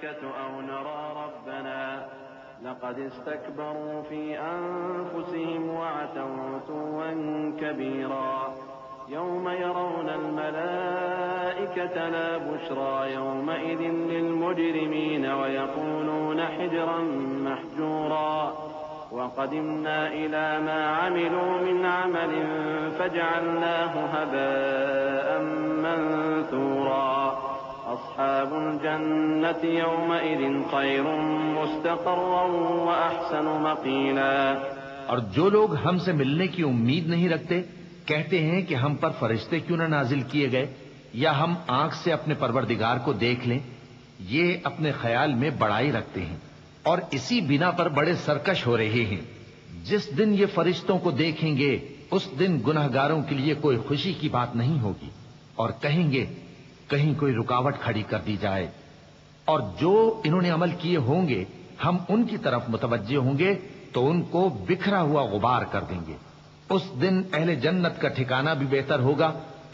الملائكة أو نرى ربنا لقد استكبروا في أنفسهم وعتوا عتوا كبيرا يوم يرون الملائكة لا بشرى يومئذ للمجرمين ويقولون حجرا محجورا وقدمنا إلى ما عملوا من عمل فجعلناه هباء منثورا أصحاب الجنة يومئذ خير مستقرا وأحسن مقيلا. اور جو لوگ ہم سے ملنے کی امید نہیں رکھتے کہتے ہیں کہ ہم پر فرشتے کیوں نہ نازل کیے گئے یا ہم آنکھ سے اپنے پروردگار کو دیکھ لیں. یہ اپنے خیال میں بڑائی رکھتے ہیں اور اسی بنا پر بڑے سرکش ہو رہے ہیں. جس دن یہ فرشتوں کو دیکھیں گے اس دن گنہگاروں کے لیے کوئی خوشی کی بات نہیں ہوگی اور کہیں گے کہیں کوئی رکاوٹ کھڑی کر دی جائے. اور جو انہوں نے عمل کیے ہوں گے ہم ان کی طرف متوجہ ہوں گے تو ان کو بکھرا ہوا غبار کر دیں گے. اس دن اہل جنت کا ٹھکانہ بھی بہتر ہوگا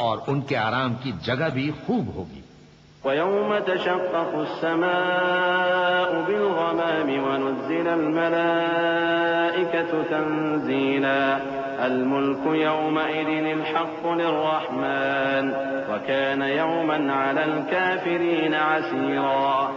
اور ان کے آرام کی جگہ بھی خوب ہوگی. وَيَوْمَ تَشَقَّقُ السَّمَاءُ بِالْغَمَامِ وَنُزِّلَ الْمَلَائِكَةُ تَنزِيلًا الْمُلْكُ يَوْمَئِذٍ الْحَقُّ لِلرَّحْمَنِ وَكَانَ يَوْمًا عَلَى الْكَافِرِينَ عَسِيرًا.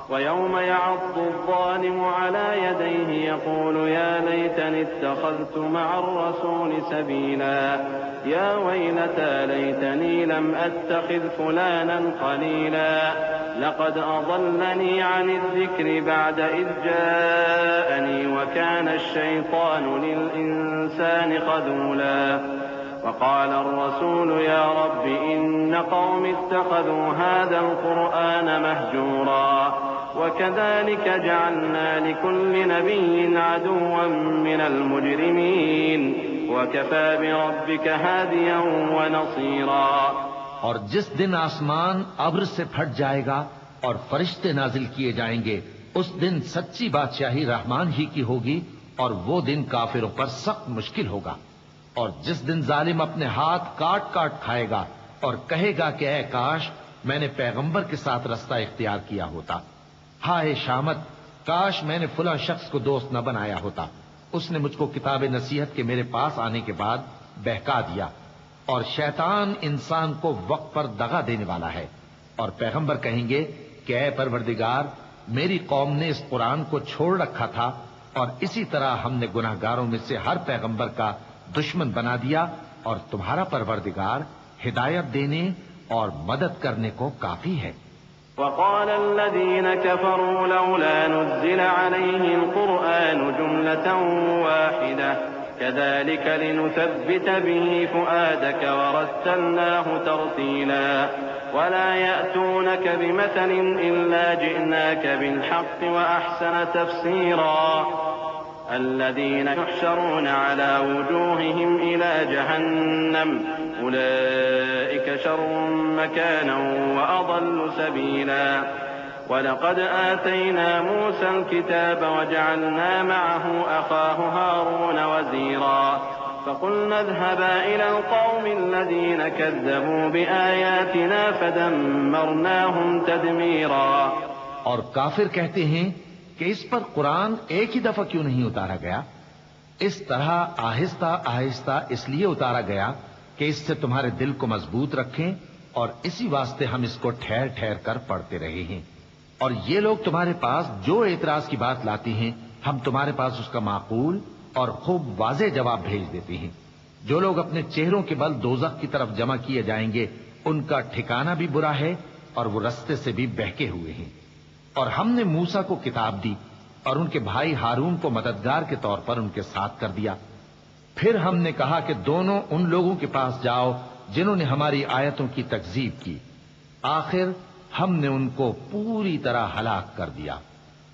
ويوم يعض الظالم على يديه يقول يا ليتني اتخذت مع الرسول سبيلا يا ويلتى ليتني لم أتخذ فلانا خليلا لقد أضلني عن الذكر بعد إذ جاءني وكان الشيطان للإنسان خذولا. وقال الرسول يا رب إن قوم اتخذوا هذا القرآن مهجورا وكذلك جعلنا لكل نبي عدوا من المجرمين وكفى بربك هاديا ونصيرا. اور جس دن آسمان ابر سے پھٹ جائے گا اور فرشتے نازل کیے جائیں گے اس دن سچی بادشاہی رحمان ہی کی ہوگی اور وہ دن کافروں پر سخت مشکل ہوگا. اور جس دن ظالم اپنے ہاتھ کاٹ کاٹ کھائے گا اور کہے گا کہ اے کاش میں نے پیغمبر کے ساتھ رستہ اختیار کیا ہوتا. ہائے شامت کاش میں نے فلاں شخص کو دوست نہ بنایا ہوتا. اس نے مجھ کو کتاب نصیحت کے میرے پاس آنے کے بعد بہکا دیا. اور شیطان انسان کو وقت پر دغا دینے والا ہے. اور پیغمبر کہیں گے کہ اے پروردگار میری قوم نے اس قرآن کو چھوڑ رکھا تھا اور اسی طرح ہم نے گناہگاروں میں سے ہر پیغمبر کا دشمن بنا دیا اور تمہارا پروردگار ہدایت دینے اور مدد کرنے کو کافی ہے. وقال الذين كفروا لولا نزل عليه القرآن جملة واحدة كذلك لنثبت به فؤادك ورتلناه ترتيلا ولا يأتونك بمثل إلا جئناك بالحق وأحسن تفسيرا الذين يحشرون على وجوههم إلى جهنم أولئك شر مكانا وأضل سبيلا. ولقد آتينا موسى الكتاب وجعلنا معه أخاه هارون وزيرا فقلنا اذهبا إلى القوم الذين كذبوا بآياتنا فدمرناهم تدميرا. اور کافر کہتے ہیں کہ اس پر قرآن ایک ہی دفعہ کیوں نہیں اتارا گیا؟ اس طرح آہستہ آہستہ اس لیے اتارا گیا کہ اس سے تمہارے دل کو مضبوط رکھیں اور اسی واسطے ہم اس کو ٹھہر ٹھہر کر پڑھتے رہے ہیں. اور یہ لوگ تمہارے پاس جو اعتراض کی بات لاتے ہیں ہم تمہارے پاس اس کا معقول اور خوب واضح جواب بھیج دیتے ہیں. جو لوگ اپنے چہروں کے بل دوزخ کی طرف جمع کیے جائیں گے ان کا ٹھکانہ بھی برا ہے اور وہ رستے سے بھی بہکے ہوئے ہیں. اور ہم نے موسیٰ کو کتاب دی اور ان کے بھائی ہارون کو مددگار کے طور پر ان کے ساتھ کر دیا. پھر ہم نے کہا کہ دونوں ان لوگوں کے پاس جاؤ جنہوں نے ہماری آیتوں کی تکذیب کی. آخر ہم نے ان کو پوری طرح ہلاک کر دیا.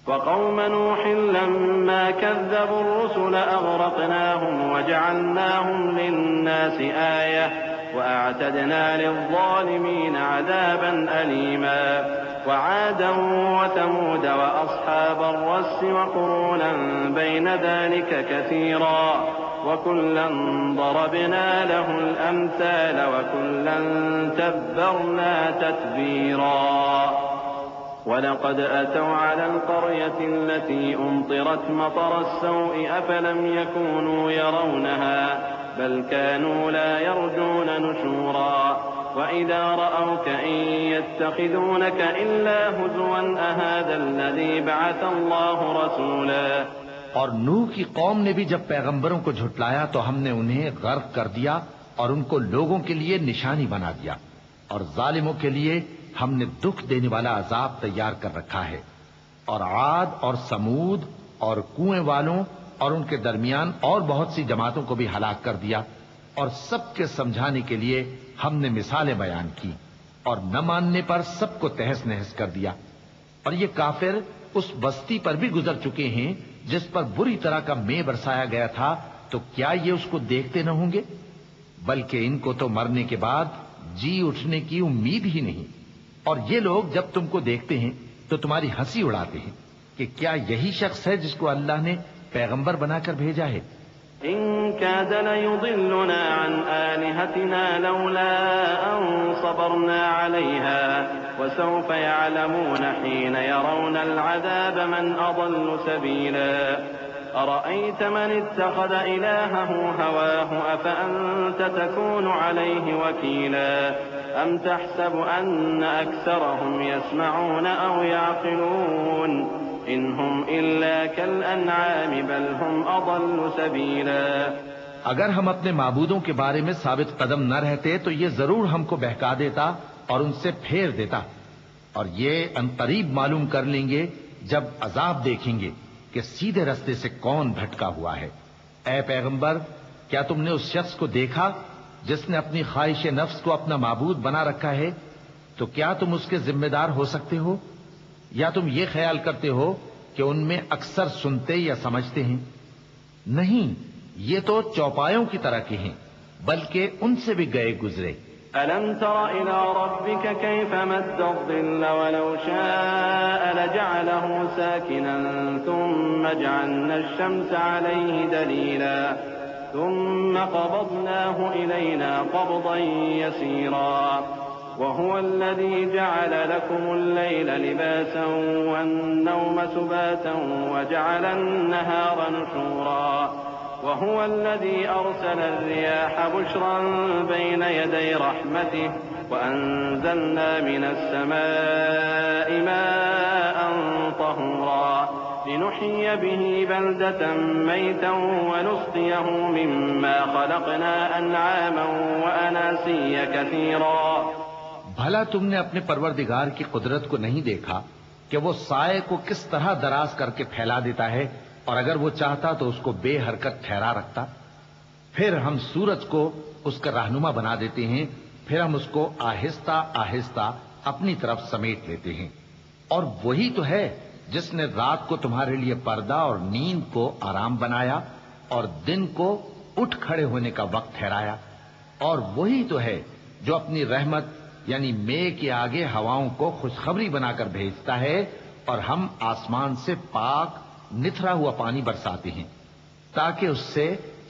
وقوم نوح لما كذبوا الرسل أغرقناهم وجعلناهم للناس آية وأعتدنا للظالمين عذابا أليما. وعادا وثمود وأصحاب الرس وقرونا بين ذلك كثيرا وكلا ضربنا له الأمثال وكلا تبرنا تتبيرا. وَلَقَدْ أَتَوْا عَلَى الْقَرْيَةِ الَّتِي أُمْطِرَتْ مَطَرَ السَّوْءِ أَفَلَمْ يَكُونُوا يَرَوْنَهَا بَلْ كَانُوا لَا يَرْجُونَ نُشُورًا وَإِذَا رَأَوْكَ إِن يَتَّخِذُونَكَ إِلَّا هُزُوًا أَهَٰذَا الَّذِي بَعَثَ اللَّهُ رَسُولًا۔ اور نوح کی قوم نے بھی جب پیغمبروں کو جھٹلایا تو ہم نے انہیں غرق کر دیا اور ان کو لوگوں کے لیے نشانی بنا دیا، اور ظالموں کے لیے ہم نے دکھ دینے والا عذاب تیار کر رکھا ہے۔ اور عاد اور سمود اور کنویں والوں اور ان کے درمیان اور بہت سی جماعتوں کو بھی ہلاک کر دیا، اور سب کے سمجھانے کے لیے ہم نے مثالیں بیان کی، اور نہ ماننے پر سب کو تہس نہس کر دیا۔ اور یہ کافر اس بستی پر بھی گزر چکے ہیں جس پر بری طرح کا مے برسایا گیا تھا، تو کیا یہ اس کو دیکھتے نہ ہوں گے؟ بلکہ ان کو تو مرنے کے بعد جی اٹھنے کی امید ہی نہیں۔ اور یہ لوگ جب تم کو دیکھتے ہیں تو تمہاری ہنسی اڑاتے ہیں کہ کیا یہی شخص ہے جس کو اللہ نے پیغمبر بنا کر بھیجا ہے؟ إن كاد ليضلنا عن آلهتنا لولا أن صبرنا عليها وسوف يعلمون حين يرون العذاب من أضل سبيلا أرأيت من اتخذ إلهه هواه أفأنت تكون عليه وكيلا أم تحسب أن أكثرهم يسمعون أو يعقلون انہم الا کالانعام بل هم اضل سبیلا۔ اگر ہم اپنے معبودوں کے بارے میں ثابت قدم نہ رہتے تو یہ ضرور ہم کو بہکا دیتا اور ان سے پھیر دیتا، اور یہ عنقریب معلوم کر لیں گے جب عذاب دیکھیں گے کہ سیدھے رستے سے کون بھٹکا ہوا ہے۔ اے پیغمبر، کیا تم نے اس شخص کو دیکھا جس نے اپنی خواہش نفس کو اپنا معبود بنا رکھا ہے؟ تو کیا تم اس کے ذمہ دار ہو سکتے ہو؟ یا تم یہ خیال کرتے ہو کہ ان میں اکثر سنتے یا سمجھتے ہیں؟ نہیں، یہ تو چوپایوں کی طرح کے ہیں، بلکہ ان سے بھی گئے گزرے۔ أَلَمْ تَرَ إِلَىٰ رَبِّكَ كَيْفَ مَدَّ الظِّلَّ وَلَوْ شَاءَ لَجَعَلَهُ سَاكِنًا ثُمَّ جَعَلْنَا الشَّمْسَ عَلَيْهِ دَلِيلًا ثُمَّ قَبَضْنَاهُ إِلَيْنَا قَبْضًا يَسِيرًا وهو الذي جعل لكم الليل لباسا والنوم سباتا وجعل النهار نشورا وهو الذي أرسل الرياح بشرا بين يدي رحمته وأنزلنا من السماء ماء طهورا لنحيي به بلدة ميتا ونسقيه مما خلقنا أنعاما وأناسيا كثيرا۔ بھلا تم نے اپنے پروردگار کی قدرت کو نہیں دیکھا کہ وہ سائے کو کس طرح دراز کر کے پھیلا دیتا ہے، اور اگر وہ چاہتا تو اس کو بے حرکت ٹھہرا رکھتا؟ پھر ہم سورج کو اس کا رہنما بنا دیتے ہیں، پھر ہم اس کو آہستہ آہستہ اپنی طرف سمیٹ لیتے ہیں۔ اور وہی تو ہے جس نے رات کو تمہارے لیے پردہ اور نیند کو آرام بنایا اور دن کو اٹھ کھڑے ہونے کا وقت ٹھہرایا، اور وہی تو ہے جو اپنی رحمت یعنی مے کے آگے ہواؤں کو خوشخبری بنا کر بھیجتا ہے، اور ہم آسمان سے پاک نتھرا ہوا پانی برساتے ہیں تاکہ اس سے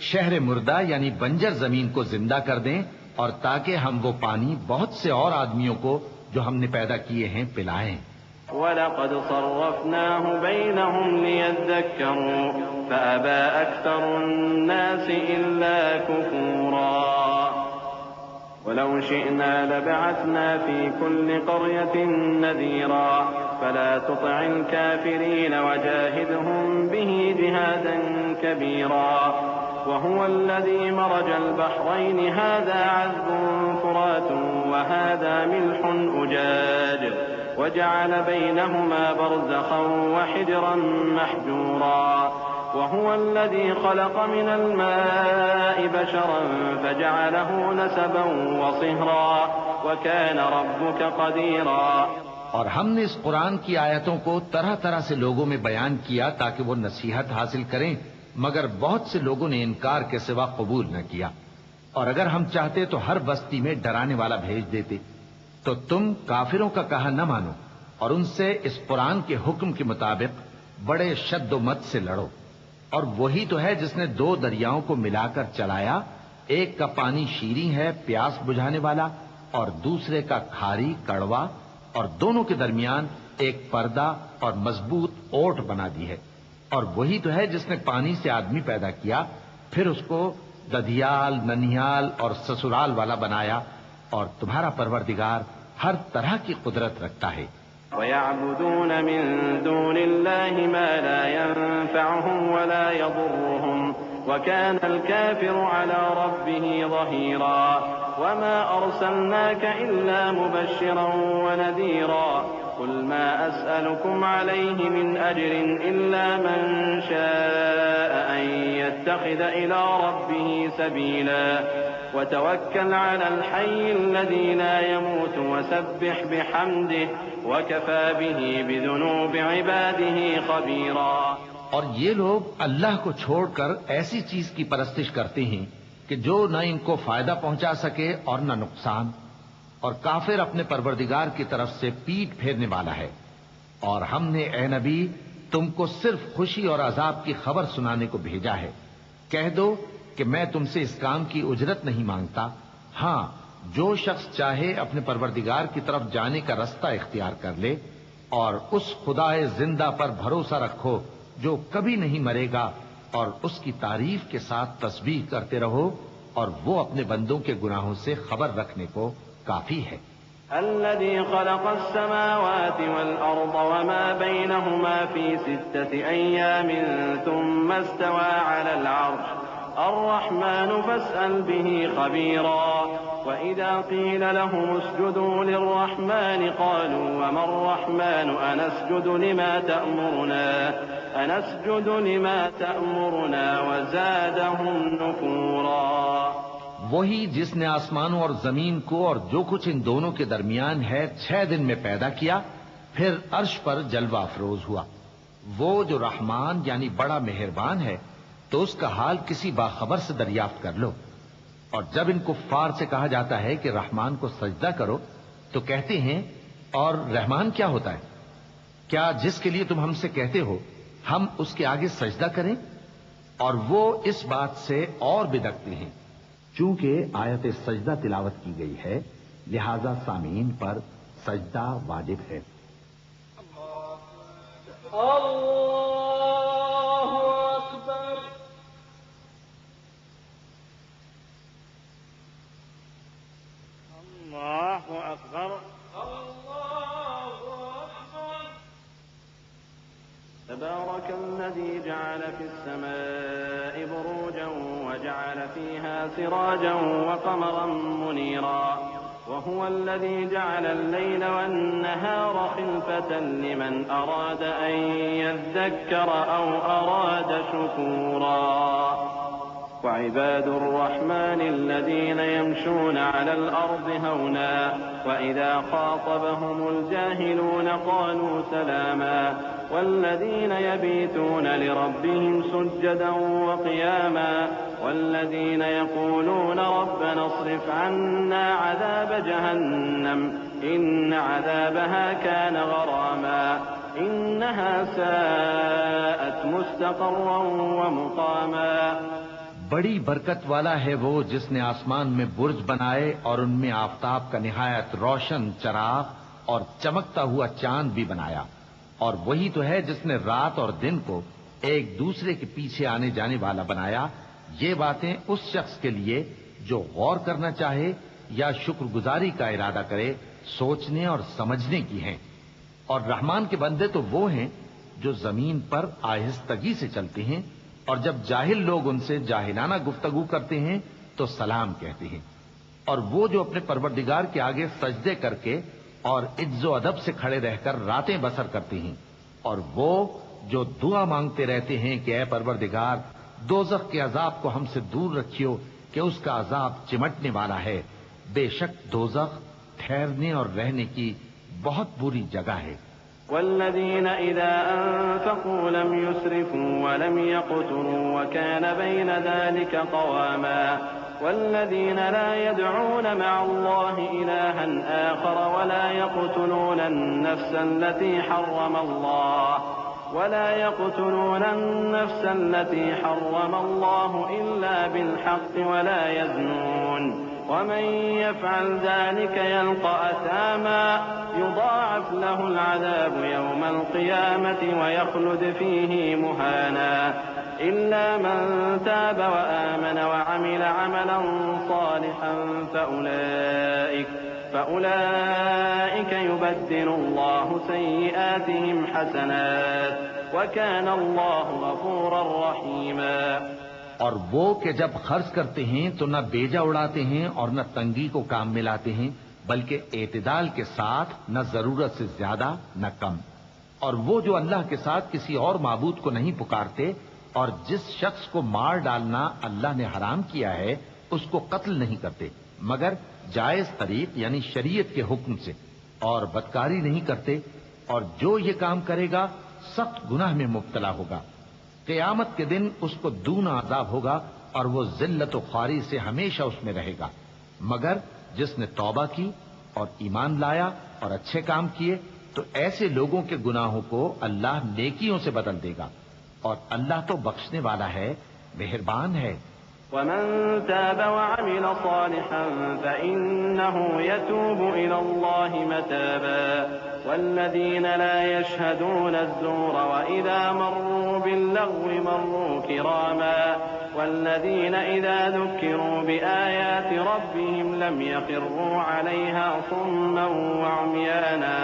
شہر مردہ یعنی بنجر زمین کو زندہ کر دیں، اور تاکہ ہم وہ پانی بہت سے اور آدمیوں کو جو ہم نے پیدا کیے ہیں پلائیں۔ وَلَقَدْ صَرَّفْنَاهُ بَيْنَهُمْ لِيَذَّكَّرُوا فَأَبَىٰ أَكْثَرُ النَّاسِ إِلَّا كُفُورًا وَلَوْ شِئْنَا لَبَعَثْنَا فِي كُلِّ قَرْيَةٍ نَذِيرًا فَلَا تُطِعِ الْكَافِرِينَ وَجَاهِدْهُم بِهِ جِهَادًا كَبِيرًا وهو الذي مرج البحرين هذا عذب فرات وهذا ملح أجاج وجعل بينهما برزخا وحجرا محجورا وهو الذي خلق من الماء بشرا فجعله نسبا وصهرا وكان ربك قديرا۔ اور ہم نے اس قرآن کی آیتوں کو طرح طرح سے لوگوں میں بیان کیا تاکہ وہ نصیحت حاصل کریں، مگر بہت سے لوگوں نے انکار کے سوا قبول نہ کیا۔ اور اگر ہم چاہتے تو ہر بستی میں ڈرانے والا بھیج دیتے، تو تم کافروں کا کہا نہ مانو اور ان سے اس قرآن کے حکم کے مطابق بڑے شد و مت سے لڑو۔ اور وہی تو ہے جس نے دو دریاؤں کو ملا کر چلایا، ایک کا پانی شیریں ہے پیاس بجھانے والا، اور دوسرے کا کھاری کڑوا، اور دونوں کے درمیان ایک پردہ اور مضبوط اوٹ بنا دی ہے، اور وہی تو ہے جس نے پانی سے آدمی پیدا کیا، پھر اس کو ددھیال، ننھیال اور سسرال والا بنایا، اور تمہارا پروردگار ہر طرح کی قدرت رکھتا ہے۔ وَيَعْبُدُونَ مِن دُونِ اللَّهِ مَا لَا يَنفَعُهُمْ وَلَا يَضُرُّهُمْ وَكَانَ الْكَافِرُ عَلَى رَبِّهِ ظَهِيرًا وَمَا أَرْسَلْنَاكَ إِلَّا مُبَشِّرًا وَنَذِيرًا قُلْ مَا أَسْأَلُكُمْ عَلَيْهِ مِنْ أَجْرٍ إِلَّا مَنْ شَاءَ أَنْ يَتَّخِذَ إِلَى رَبِّهِ سَبِيلًا وَتَوَكَّلْ عَلَى الْحَيِّ الَّذِي لَا يَمُوتُ وَسَبِّحْ بِحَمْدِهِ وَكَفَى بِهِ بِذُنُوبِ عِبَادِهِ خَبِيرًا۔ اور یہ لوگ اللہ کو چھوڑ کر ایسی چیز کی پرستش کرتے ہیں کہ جو نہ ان کو فائدہ پہنچا سکے اور نہ نقصان، اور کافر اپنے پروردگار کی طرف سے پیٹ پھیرنے والا ہے۔ اور ہم نے اے نبی تم کو صرف خوشی اور عذاب کی خبر سنانے کو بھیجا ہے۔ کہہ دو کہ میں تم سے اس کام کی اجرت نہیں مانگتا، ہاں جو شخص چاہے اپنے پروردگار کی طرف جانے کا رستہ اختیار کر لے، اور اس خدائے زندہ پر بھروسہ رکھو جو کبھی نہیں مرے گا، اور اس کی تعریف کے ساتھ تسبیح کرتے رہو، اور وہ اپنے بندوں کے گناہوں سے خبر رکھنے کو کافی ہے۔ الذي خلق السماوات والأرض وما بينهما في 6 أيام ثم استوى على العرش الرحمن فاسأل به خبيرا وإذا قيل لهم اسجدوا للرحمن قالوا وما الرحمن أنسجد لما تأمرنا وزادهم نفورا۔ وہی جس نے آسمانوں اور زمین کو اور جو کچھ ان دونوں کے درمیان ہے 6 دن میں پیدا کیا، پھر عرش پر جلوہ افروز ہوا۔ وہ جو رحمان یعنی بڑا مہربان ہے، تو اس کا حال کسی باخبر سے دریافت کر لو۔ اور جب ان کفار سے کہا جاتا ہے کہ رحمان کو سجدہ کرو تو کہتے ہیں اور رحمان کیا ہوتا ہے؟ کیا جس کے لیے تم ہم سے کہتے ہو ہم اس کے آگے سجدہ کریں؟ اور وہ اس بات سے اور بدکتے ہیں۔ چونکہ آیت سجدہ تلاوت کی گئی ہے لہذا سامعین پر سجدہ واجب ہے۔ اللہ اکبر۔ اللہ اکبر۔ اللہ اکبر۔ تبارك الذي جعل في السماء بروجا وجعل فيها سراجا وقمرا منيرا وهو الذي جعل الليل والنهار خلفة لمن أراد أن يذكر أو أراد شكورا وعباد الرحمن الذين يمشون على الأرض هونا وإذا خاطبهم الجاهلون قالوا سلاما والذين يبيتون لربهم سجدا وقياما والذين يقولون ربنا اصرف عنا عذاب جهنم إن عذابها كان غراما إنها ساءت مستقرا ومقاما۔ بڑی برکت والا ہے وہ جس نے آسمان میں برج بنائے اور ان میں آفتاب کا نہایت روشن چراغ اور چمکتا ہوا چاند بھی بنایا، اور وہی تو ہے جس نے رات اور دن کو ایک دوسرے کے پیچھے آنے جانے والا بنایا۔ یہ باتیں اس شخص کے لیے جو غور کرنا چاہے یا شکر گزاری کا ارادہ کرے سوچنے اور سمجھنے کی ہیں۔ اور رحمان کے بندے تو وہ ہیں جو زمین پر آہستگی سے چلتے ہیں، اور جب جاہل لوگ ان سے جاہلانہ گفتگو کرتے ہیں تو سلام کہتے ہیں۔ اور وہ جو اپنے پروردگار کے آگے سجدے کر کے اور عز و ادب سے کھڑے رہ کر راتیں بسر کرتے ہیں، اور وہ جو دعا مانگتے رہتے ہیں کہ اے پروردگار دوزخ کے عذاب کو ہم سے دور رکھیو کہ اس کا عذاب چمٹنے والا ہے۔ بے شک دوزخ ٹھہرنے اور رہنے کی بہت بری جگہ ہے۔ والذين إذا أنفقوا لم يسرفوا ولم يقتروا وكان بين ذلك قواما والذين لا يدعون مع الله إلها آخر ولا يقتلون النفس التي حرم الله إلا بالحق ولا يزنون ومن يفعل ذلك يلقى أثاما يضاعف له العذاب يوم القيامة ويخلد فيه مهانا إلا من تاب وآمن وعمل عملا صالحا فأولئك يبدل الله سيئاتهم حسنات وكان الله غفورا رحيما۔ اور وہ کہ جب خرچ کرتے ہیں تو نہ بیجا اڑاتے ہیں اور نہ تنگی کو کام میں لاتے ہیں، بلکہ اعتدال کے ساتھ، نہ ضرورت سے زیادہ نہ کم۔ اور وہ جو اللہ کے ساتھ کسی اور معبود کو نہیں پکارتے، اور جس شخص کو مار ڈالنا اللہ نے حرام کیا ہے اس کو قتل نہیں کرتے مگر جائز طریق یعنی شریعت کے حکم سے، اور بدکاری نہیں کرتے، اور جو یہ کام کرے گا سخت گناہ میں مبتلا ہوگا۔ قیامت کے دن اس کو دونا عذاب ہوگا اور وہ ذلت و خواری سے ہمیشہ اس میں رہے گا، مگر جس نے توبہ کی اور ایمان لایا اور اچھے کام کیے تو ایسے لوگوں کے گناہوں کو اللہ نیکیوں سے بدل دے گا، اور اللہ تو بخشنے والا ہے، مہربان ہے۔ ومن تاب وعمل صالحا فإنه يتوب إلى الله متابا والذين لا يشهدون الزور وإذا مروا باللغو مروا كراما والذين إذا ذكروا بآيات ربهم لم يخروا عليها صما وعميانا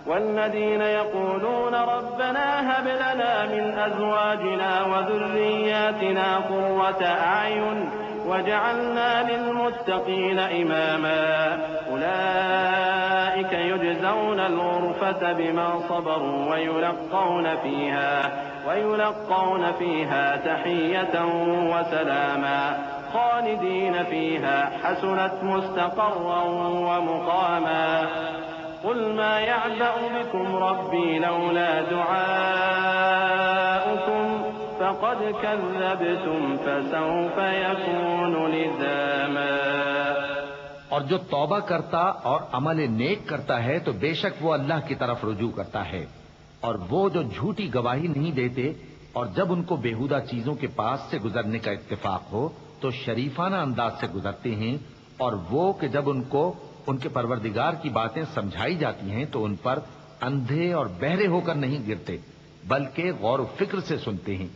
والذين يقولون ربنا هب لنا من أزواجنا وذرياتنا قرة أعين وجعلنا للمتقين إماما أولئك يجزون الغرفة بما صبروا ويلقون فيها تحية وسلاما خالدين فيها حسنت مستقرا ومقاما قل ما يعبأ بكم ربي لولا دعاؤكم فقد كذبتم فسوف يكون لزاما۔ اور جو توبہ کرتا اور عمل نیک کرتا ہے تو بے شک وہ اللہ کی طرف رجوع کرتا ہے، اور وہ جو جھوٹی گواہی نہیں دیتے اور جب ان کو بیہودہ چیزوں کے پاس سے گزرنے کا اتفاق ہو تو شریفانہ انداز سے گزرتے ہیں، اور وہ کہ جب ان کو ان کے پروردگار کی باتیں سمجھائی جاتی ہیں تو ان پر اندھے اور بہرے ہو کر نہیں گرتے بلکہ غور و فکر سے سنتے ہیں،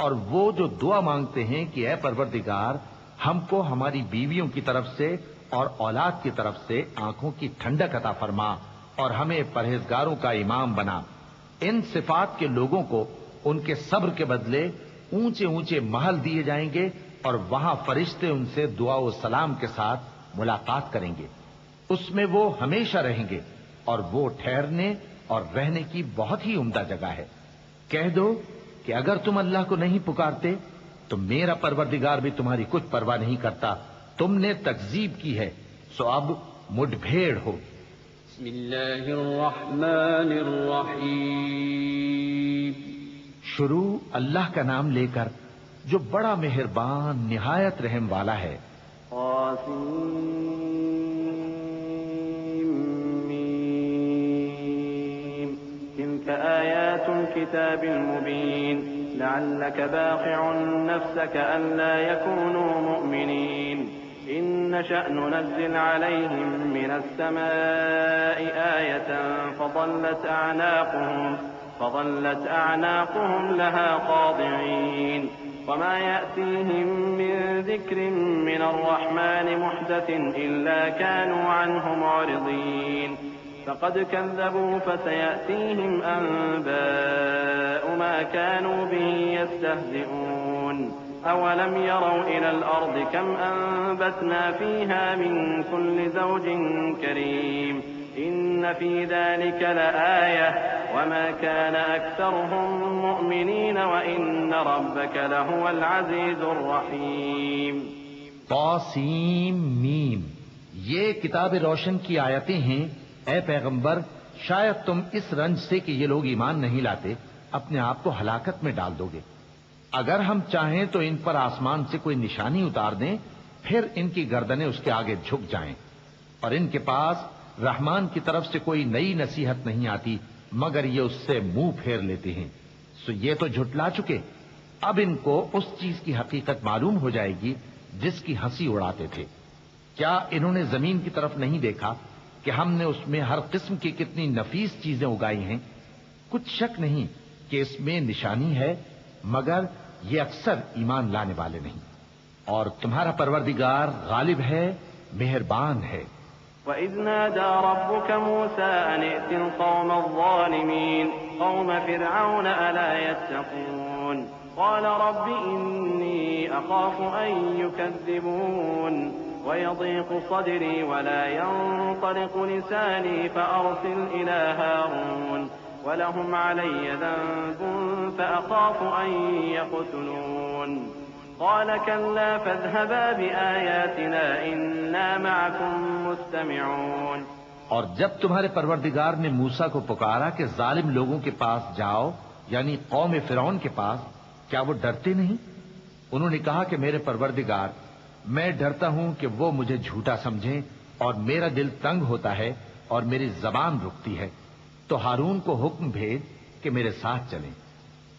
اور وہ جو دعا مانگتے ہیں کہ اے پروردگار ہم کو ہماری بیویوں کی طرف سے اور اولاد کی طرف سے آنکھوں کی ٹھنڈک عطا فرما اور ہمیں پرہیزگاروں کا امام بنا۔ ان صفات کے لوگوں کو ان کے صبر کے بدلے اونچے اونچے محل دیے جائیں گے، اور وہاں فرشتے ان سے دعا و سلام کے ساتھ ملاقات کریں گے، اس میں وہ ہمیشہ رہیں گے، اور وہ ٹھہرنے اور رہنے کی بہت ہی عمدہ جگہ ہے۔ کہہ دو کہ اگر تم اللہ کو نہیں پکارتے تو میرا پروردگار بھی تمہاری کچھ پرواہ نہیں کرتا، تم نے تکذیب کی ہے سو اب مڈ بھیڑ ہو۔ بسم اللہ الرحمن الرحیم۔ شروع اللہ کا نام لے کر جو بڑا مہربان نہایت رحم والا ہے۔ تلك آيات الكتاب المبين لعلك باخع نفسك ألا يكونوا مؤمنين إن نشأ ننزل عليهم من السماء آية فظلت أعناقهم لها خاضعين وما يأتيهم من ذكر من الرحمن محدث إلا كانوا عنه معرضين فقد كذبوا فسيأتيهم أنباء ما كانوا به يستهزئون أولم يروا إلى الأرض كم أنبتنا فيها من كل زوج كريم إن في ذلك لآية وما كان أكثرهم مؤمنين وإن ربك لهو العزيز الرحيم۔ طاسیم میم، یہ کتاب روشن کی آیتیں ہیں۔ اے پیغمبر شاید تم اس رنج سے کہ یہ لوگ ایمان نہیں لاتے اپنے آپ کو ہلاکت میں ڈال دو گے۔ اگر ہم چاہیں تو ان پر آسمان سے کوئی نشانی اتار دیں، پھر ان کی گردنیں اس کے آگے جھک جائیں، اور ان کے پاس رحمان کی طرف سے کوئی نئی نصیحت نہیں آتی مگر یہ اس سے منہ پھیر لیتے ہیں، سو یہ تو جھٹلا چکے، اب ان کو اس چیز کی حقیقت معلوم ہو جائے گی جس کی ہنسی اڑاتے تھے۔ کیا انہوں نے زمین کی طرف نہیں دیکھا کہ ہم نے اس میں ہر قسم کی کتنی نفیس چیزیں اگائی ہیں؟ کچھ شک نہیں کہ اس میں نشانی ہے، مگر یہ اکثر ایمان لانے والے نہیں۔ اور تمہارا پروردگار غالب ہے، مہربان ہے۔ وَإِذْ نَادَى رَبُّكَ مُوسَىٰ أَنِ ائْتِ الْقَوْمَ الظَّالِمِينَ قَوْمَ فِرْعَوْنَ أَلَا يَتَّقُونَ قَالَ رَبِّ إِنِّي أَخَافُ أَن يُكَذِّبُونِ وَيَضِيقُ صَدْرِي وَلَا يَنطَلِقُ لِسَانِي فَأَرْسِلْ إِلَىٰ هَارُونَ وَلَهُمْ عَلَيَّ ذَنبٌ فَأَخَافُ أَن يَقْتُلُونِ قَالَ كَلَّا فَاذْهَبَا بِآيَاتِنَا إِنَّا مَعَكُم مُّسْتَمِعُونَ۔ اور جب تمہارے پروردگار نے موسیٰ کو پکارا کہ ظالم لوگوں کے پاس جاؤ، یعنی قوم فرعون کے پاس، کیا وہ ڈرتے نہیں؟ انہوں نے کہا کہ میرے پروردگار، میں ڈرتا ہوں کہ وہ مجھے جھوٹا سمجھیں، اور میرا دل تنگ ہوتا ہے اور میری زبان رکتی ہے، تو ہارون کو حکم بھیج کہ میرے ساتھ چلیں۔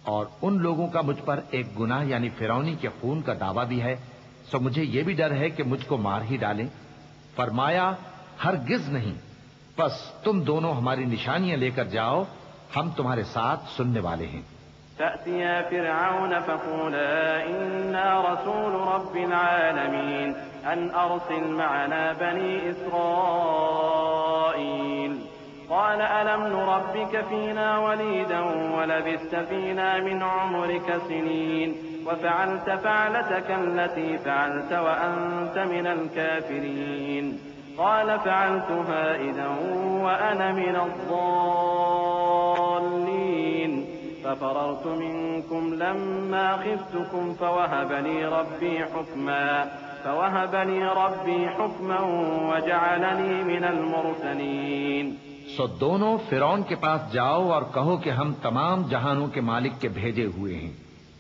اور ان لوگوں کا مجھ پر ایک گناہ یعنی فرعونی کے خون کا دعویٰ بھی ہے، سو مجھے یہ بھی ڈر ہے کہ مجھ کو مار ہی ڈالیں۔ فرمایا ہرگز نہیں، بس تم دونوں ہماری نشانیاں لے کر جاؤ، ہم تمہارے ساتھ سننے والے ہیں۔ فَأْتِيَا فِرْعَوْنَ فَقُولَا إِنَّا رَسُولُ رَبِّ الْعَالَمِينَ أَنْ أَرْسِلْ مَعَنَا بَنِي إِسْرَائِيلَ قَالَ أَلَمْ نُرَبِّكَ فِينَا وَلِيدًا وَلَبِثْتَ فِينَا مِنْ عُمُرِكَ سِنِينَ وَفَعَلْتَ فَعْلَتَكَ الَّتِي فَعَلْتَ وَأَنْتَ مِنَ الْكَافِرِينَ قَالَ فَعَلْتُهَا إِذًا وَأَنَا مِنَ الضَّالِّينَ فَفَرَرْتُ مِنكُمْ لَمَّا خِفْتُكُمْ فَوَهَبَ لِي رَبِّي حُكْمًا وَجَعَلَنِي مِنَ الْمُرْسَلِينَ۔ سو دونوں فرعون کے پاس جاؤ اور کہو کہ ہم تمام جہانوں کے مالک کے بھیجے ہوئے ہیں،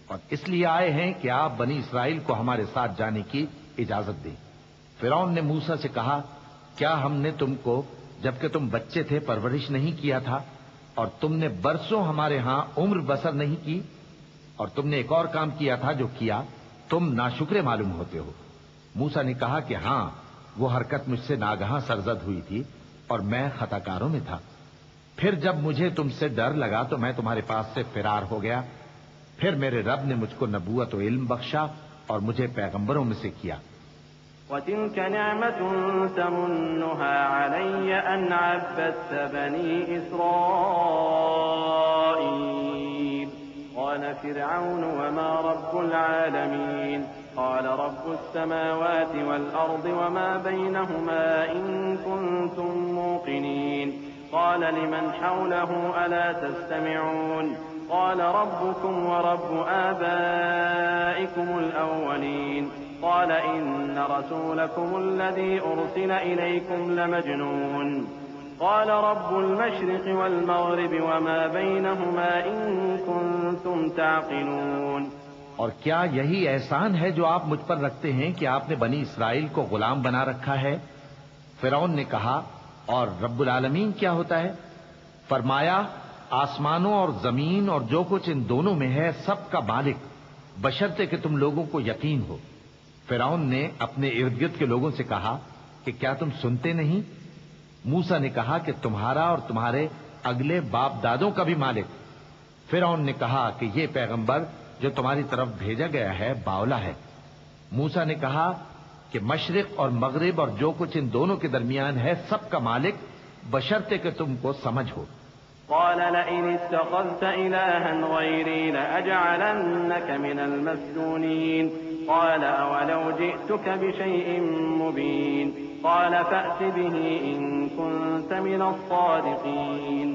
اور اس لیے آئے ہیں کہ آپ بنی اسرائیل کو ہمارے ساتھ جانے کی اجازت دیں۔ فرعون نے موسیٰ سے کہا، کیا ہم نے تم کو جبکہ تم بچے تھے پرورش نہیں کیا تھا، اور تم نے برسوں ہمارے ہاں عمر بسر نہیں کی؟ اور تم نے ایک اور کام کیا تھا جو کیا، تم ناشکرے معلوم ہوتے ہو۔ موسیٰ نے کہا کہ ہاں، وہ حرکت مجھ سے ناگہاں سرزد ہوئی تھی اور میں خطا کاروں میں تھا۔ پھر جب مجھے تم سے ڈر لگا تو میں تمہارے پاس سے فرار ہو گیا۔ پھر میرے رب نے مجھ کو نبوت و علم بخشا اور مجھے پیغمبروں میں سے کیا۔ وَتِلْكَ نِعْمَةٌ تَمُنُّهَا عَلَيَّ أَنْ عَبَّدتَّ بَنِي إِسْرَائِيلَ قَالَ فِرْعَوْنُ وَمَا رَبُّ الْعَالَمِينَ قَالَ رَبُّ السَّمَاوَاتِ وَالْأَرْضِ وَمَا بَيْنَهُمَا إِن كُنتُم مُّوقِنِينَ قَالَ لِمَنْ حَوْلَهُ أَلَا تَسْتَمِعُونَ قَالَ رَبُّكُمْ وَرَبُّ آبَائِكُمُ الْأَوَّلِينَ قَالَ إِنَّ رَسُولَكُمُ الَّذِي أُرْسِلَ إِلَيْكُمْ لَمَجْنُونٌ قَالَ رَبُّ الْمَشْرِقِ وَالْمَغْرِبِ وَمَا بَيْنَهُمَا إِن كُنتُمْ تَعْقِلُونَ۔ اور کیا یہی احسان ہے جو آپ مجھ پر رکھتے ہیں کہ آپ نے بنی اسرائیل کو غلام بنا رکھا ہے؟ فرعون نے کہا، اور رب العالمین کیا ہوتا ہے؟ فرمایا، آسمانوں اور زمین اور جو کچھ ان دونوں میں ہے سب کا مالک، بشرطے کہ تم لوگوں کو یقین ہو۔ فرعون نے اپنے ارد گرد کے لوگوں سے کہا کہ کیا تم سنتے نہیں؟ موسیٰ نے کہا کہ تمہارا اور تمہارے اگلے باپ دادوں کا بھی مالک۔ فرعون نے کہا کہ یہ پیغمبر جو تمہاری طرف بھیجا گیا ہے باولا ہے۔ موسیٰ نے کہا کہ مشرق اور مغرب اور جو کچھ ان دونوں کے درمیان ہے سب کا مالک، بشرطے کہ تم کو سمجھ ہو۔ قال لئن اتخذت إلها غيري لأجعلنك من المسجونين قال أولو جئتك بشيء مبين قال فأت به إن كنت من الصادقين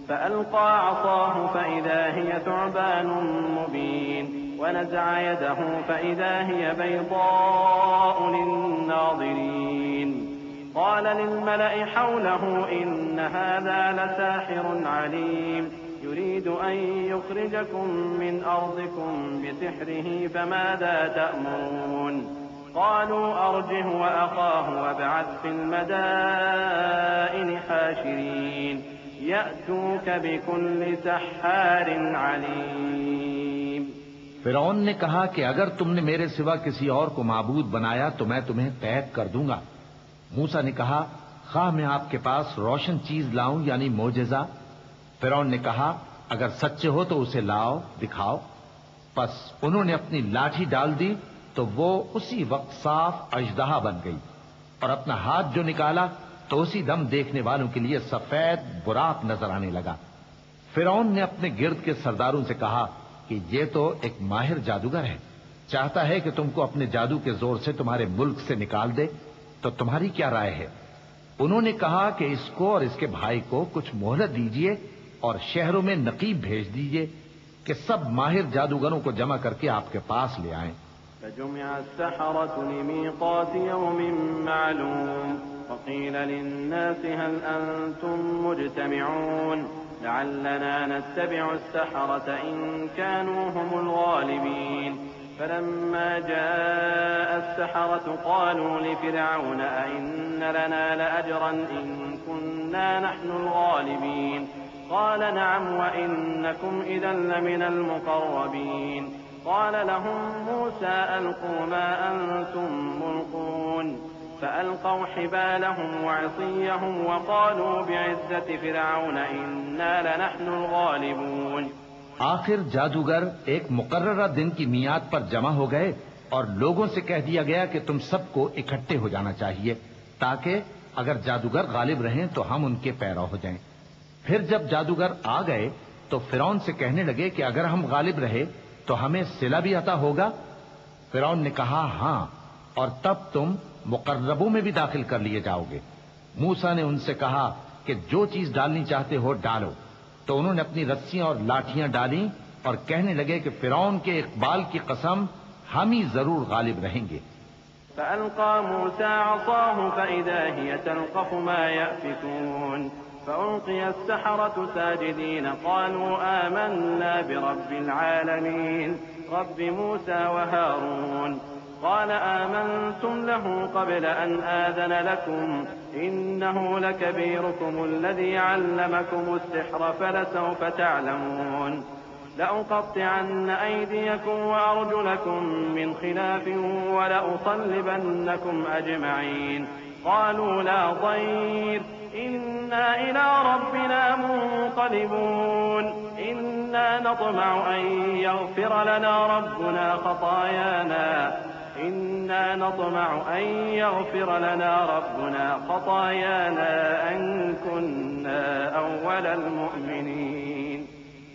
فألقى عصاه فإذا هي ثعبان مبين ونزع يده فإذا هي بيضاء للناظرين قال للملأ حوله إن هذا لساحر عليم يريد أن يخرجكم من أرضكم بسحره فماذا تأمرون قالوا أرجه وأخاه وابعث في المدائن حاشرين يأتوك بكل سحار عليم۔ فرعون نے کہا کہ اگر تم نے میرے سوا کسی اور کو معبود بنایا تو میں تمہیں قید کر دوں گا۔ موسیٰ نے کہا خواہ میں آپ کے پاس روشن چیز لاؤں یعنی معجزہ؟ فرعون نے کہا اگر سچے ہو تو اسے لاؤ، دکھاؤ۔ پس انہوں نے اپنی لاٹھی ڈال دی تو وہ اسی وقت صاف اژدہا بن گئی، اور اپنا ہاتھ جو نکالا تو اسی دم دیکھنے والوں کے لیے سفید براق نظر آنے لگا۔ فرعون نے اپنے گرد کے سرداروں سے کہا کہ یہ تو ایک ماہر جادوگر ہے، چاہتا ہے کہ تم کو اپنے جادو کے زور سے تمہارے ملک سے نکال دے، تو تمہاری کیا رائے ہے؟ انہوں نے کہا کہ اس کو اور اس کے بھائی کو کچھ مہلت دیجیے اور شہروں میں نقیب بھیج دیجیے کہ سب ماہر جادوگروں کو جمع کر کے آپ کے پاس لے آئیں۔ فجمع السحرة لميقات يوم معلوم وقيل للناس هل أنتم مجتمعون لعلنا نتبع السحرة إن كانوا هم الغالبين فلما جاء السحرة قالوا لفرعون أئن لنا لأجرا إن كنا نحن الغالبين قال نعم وإنكم إذا لمن المقربين قال لهم موسى ألقوا ما أنتم ملقون فألقوا حبالهم وعصيهم وقالوا بعزة فرعون إنا لنحن الغالبون۔ آخر جادوگر ایک مقررہ دن کی میعاد پر جمع ہو گئے اور لوگوں سے کہہ دیا گیا کہ تم سب کو اکٹھے ہو جانا چاہیے تاکہ اگر جادوگر غالب رہیں تو ہم ان کے پیرو ہو جائیں۔ پھر جب جادوگر آ گئے تو فرعون سے کہنے لگے کہ اگر ہم غالب رہے تو ہمیں صلہ بھی عطا ہوگا؟ فرعون نے کہا ہاں، اور تب تم مقربوں میں بھی داخل کر لیے جاؤ گے۔ موسیٰ نے ان سے کہا کہ جو چیز ڈالنی چاہتے ہو ڈالو، تو انہوں نے اپنی رسیاں اور لاٹھیاں ڈالیں اور کہنے لگے کہ فرعون کے اقبال کی قسم ہم ہی ضرور غالب رہیں گے۔ فألقى موسى عصاه فإذا هي تلقف ما يأفكون فألقي السحرة ساجدين قالوا آمنا برب العالمين رب موسى وهارون قال آمنتم له قبل أن آذن لكم إنه لكبيركم الذي علمكم السحر فلسوف تعلمون لأقطعن أيديكم وأرجلكم من خلاف ولأصلبنكم أجمعين قالوا لا ضير إنا إلى ربنا منقلبون إنا نطمع أن يغفر لنا ربنا خطايانا أن كنا أول المؤمنين۔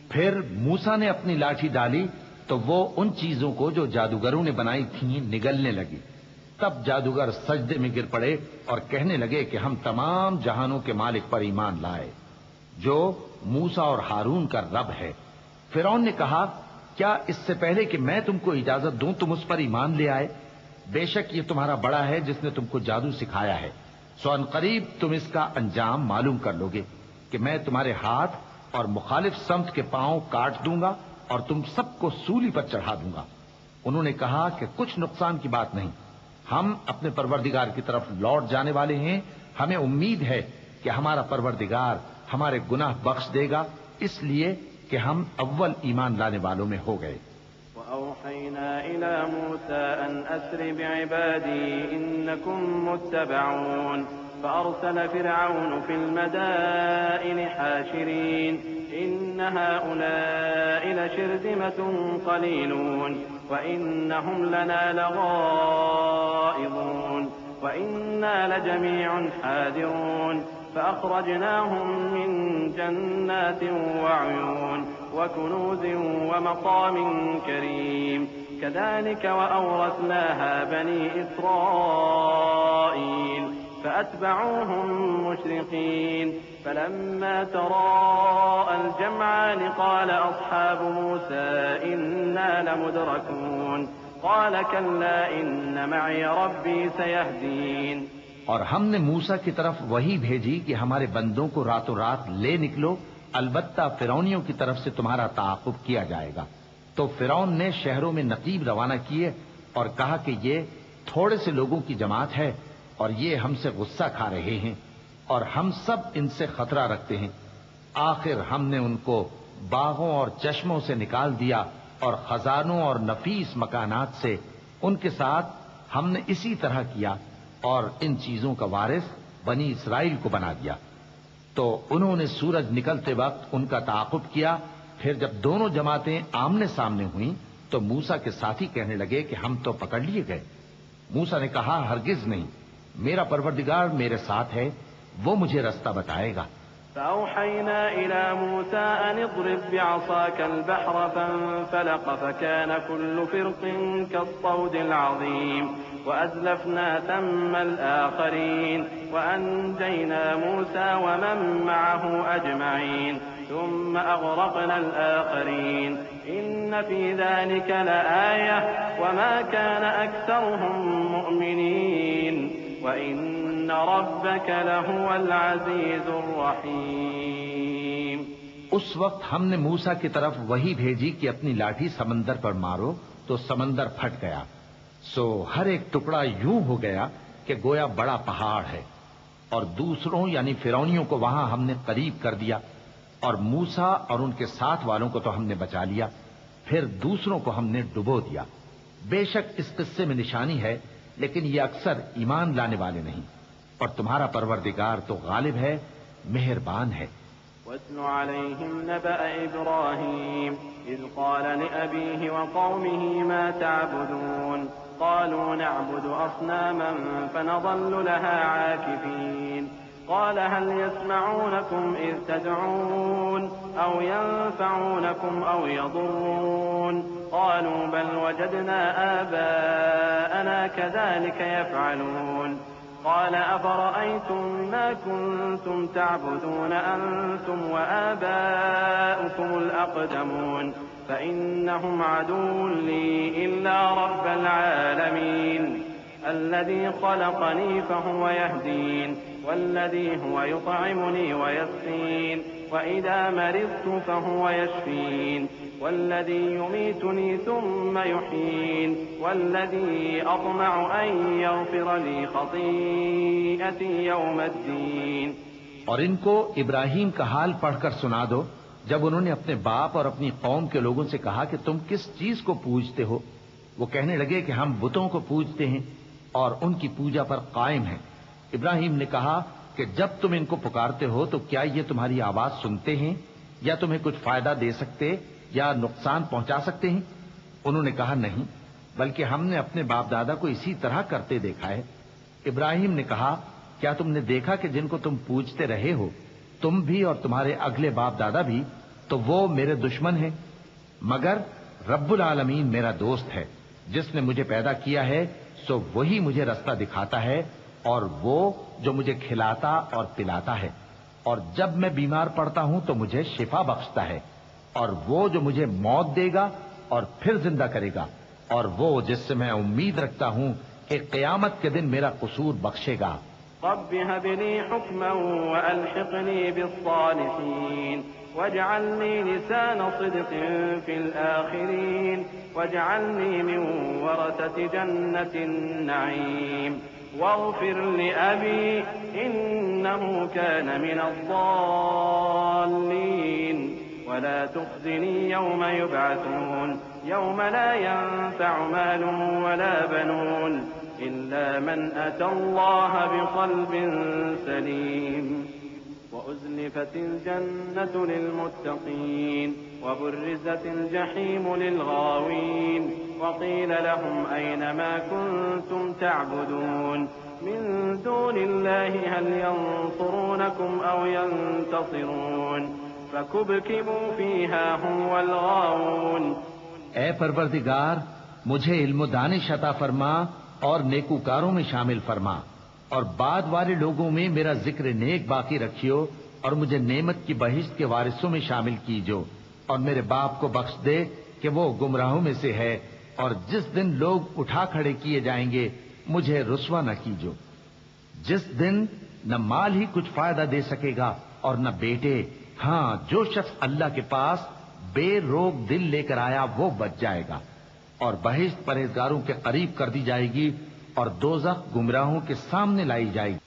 پھر موسیٰ نے اپنی لاٹھی ڈالی تو وہ ان چیزوں کو جو جادوگروں نے بنائی تھیں نگلنے لگی۔ تب جادوگر سجدے میں گر پڑے اور کہنے لگے کہ ہم تمام جہانوں کے مالک پر ایمان لائے جو موسیٰ اور ہارون کا رب ہے۔ فرعون نے کہا کیا اس سے پہلے کہ میں تم کو اجازت دوں تم اس پر ایمان لے آئے؟ بے شک یہ تمہارا بڑا ہے جس نے تم کو جادو سکھایا ہے، سو ان قریب تم اس کا انجام معلوم کر لو گے کہ میں تمہارے ہاتھ اور مخالف سمت کے پاؤں کاٹ دوں گا اور تم سب کو سولی پر چڑھا دوں گا۔ انہوں نے کہا کہ کچھ نقصان کی بات نہیں، ہم اپنے پروردگار کی طرف لوٹ جانے والے ہیں، ہمیں امید ہے کہ ہمارا پروردگار ہمارے گناہ بخش دے گا، اس لیے کہ ہم اول ایمان لانے والوں میں ہو گئے۔ وأوحينا إلى موسى أن أسر بعبادي إنكم متبعون فأرسل فرعون في المدائن حاشرين إن هؤلاء لشرذمة قليلون وإنهم لنا لغائظون وإنا لجميع حاذرون فأخرجناهم من جنات وعيون وكنوز ومقام كريم كذلك وأورثناها بني إسرائيل فأتبعوهم مشرقين فلما تراءى الجمعان قال أصحاب موسى إنا لمدركون قال كلا إن معي ربي سيهدين۔ اور ہم نے موسیٰ کی طرف وہی بھیجی کہ ہمارے بندوں کو راتوں رات لے نکلو، البتہ فرعونیوں کی طرف سے تمہارا تعاقب کیا جائے گا۔ تو فرعون نے شہروں میں نقیب روانہ کیے اور کہا کہ یہ تھوڑے سے لوگوں کی جماعت ہے اور یہ ہم سے غصہ کھا رہے ہیں اور ہم سب ان سے خطرہ رکھتے ہیں۔ آخر ہم نے ان کو باغوں اور چشموں سے نکال دیا اور خزانوں اور نفیس مکانات سے ان کے ساتھ ہم نے اسی طرح کیا، اور ان چیزوں کا وارث بنی اسرائیل کو بنا دیا۔ تو انہوں نے سورج نکلتے وقت ان کا تعاقب کیا۔ پھر جب دونوں جماعتیں آمنے سامنے ہوئیں تو موسیٰ کے ساتھی کہنے لگے کہ ہم تو پکڑ لیے گئے۔ موسیٰ نے کہا، ہرگز نہیں، میرا پروردگار میرے ساتھ ہے، وہ مجھے رستہ بتائے گا۔ فأوحينا إلى موسى أن اضرب بعصاك البحر فانفلق فكان كل فرق كالطود العظيم وأزلفنا ثم الآخرين وأنجينا موسى ومن معه أجمعين ثم أغرقنا الآخرين إن في ذلك لآية وما كان أكثرهم مؤمنين وإن ربك لهو العزيز الرحيم۔ اس وقت ہم نے موسیٰ کی طرف وہی بھیجی کہ اپنی لاٹھی سمندر پر مارو، تو سمندر پھٹ گیا، سو ہر ایک ٹکڑا یوں ہو گیا کہ گویا بڑا پہاڑ ہے، اور دوسروں یعنی فرعونیوں کو وہاں ہم نے قریب کر دیا، اور موسیٰ اور ان کے ساتھ والوں کو تو ہم نے بچا لیا، پھر دوسروں کو ہم نے ڈبو دیا۔ بے شک اس قصے میں نشانی ہے، لیکن یہ اکثر ایمان لانے والے نہیں، اور تمہارا پروردگار تو غالب ہے، مہربان ہے۔ واتل عليهم نبأ إبراهيم إذ قال لأبيه وقومه ما تعبدون قالوا نعبد أصناما فنظل لها عاكفين قال هل يسمعونكم إذ تدعون أو ينفعونكم أو يضرون قالوا بل وجدنا آباءنا كذلك يفعلون قال أفرأيتم ما كنتم تعبدون أنتم وآباؤكم الأقدمون فإنهم عدو لي إلا رب العالمين الذي خلقني فهو يهدين والذي هو يطعمني ويسقين وإذا مرضت فهو يشفين والذي يميتني ثم يحيين والذي أطمع أن يغفر لي خطيئتي يوم الدين۔ اور ان کو ابراہیم کا حال پڑھ کر سنا دو جب انہوں نے اپنے باپ اور اپنی قوم کے لوگوں سے کہا کہ تم کس چیز کو پوجتے ہو؟ وہ کہنے لگے کہ ہم بتوں کو پوجتے ہیں اور ان کی پوجا پر قائم ہیں۔ ابراہیم نے کہا کہ جب تم ان کو پکارتے ہو تو کیا یہ تمہاری آواز سنتے ہیں یا تمہیں کچھ فائدہ دے سکتے یا نقصان پہنچا سکتے ہیں؟ انہوں نے کہا نہیں، بلکہ ہم نے اپنے باپ دادا کو اسی طرح کرتے دیکھا ہے۔ ابراہیم نے کہا کیا تم نے دیکھا کہ جن کو تم پوجتے رہے ہو تم بھی اور تمہارے اگلے باپ دادا بھی، تو وہ میرے دشمن ہیں، مگر رب العالمین میرا دوست ہے، جس نے مجھے پیدا کیا ہے سو وہی مجھے رستہ دکھاتا ہے، اور وہ جو مجھے کھلاتا اور پلاتا ہے، اور جب میں بیمار پڑتا ہوں تو مجھے شفا بخشتا ہے، اور وہ جو مجھے موت دے گا اور پھر زندہ کرے گا، اور وہ جس سے میں امید رکھتا ہوں کہ قیامت کے دن میرا قصور بخشے گا۔ رب هب لي حكما وألحقني بالصالحين واجعلني لسان صدق في الآخرين واجعلني من ورثة جنة النعيم واغفر لأبي إنه كان من الضالين ولا تخزني يوم يبعثون يوم لا ينفع مال ولا بنون إلا من أتى الله بقلب سليم وأزلفت الجنة للمتقين وبرزت الجحيم للغاوين وقيل لهم أين ما كنتم تعبدون من دون الله هل ينصرونكم أو ينتصرون فكبكبوا فيها هم والغاوون۔ اے پروردگار مجھے علم و دانش عطا فرما اور نیکوکاروں میں شامل فرما، اور بعد والے لوگوں میں میرا ذکر نیک باقی رکھیو، اور مجھے نعمت کی بہشت کے وارثوں میں شامل کیجو، اور میرے باپ کو بخش دے کہ وہ گمراہوں میں سے ہے، اور جس دن لوگ اٹھا کھڑے کیے جائیں گے مجھے رسوا نہ کیجو، جس دن نہ مال ہی کچھ فائدہ دے سکے گا اور نہ بیٹے، ہاں جو شخص اللہ کے پاس بے روک دل لے کر آیا وہ بچ جائے گا، اور بہشت پرہیزگاروں کے قریب کر دی جائے گی، اور دوزخ گمراہوں کے سامنے لائی جائے گی،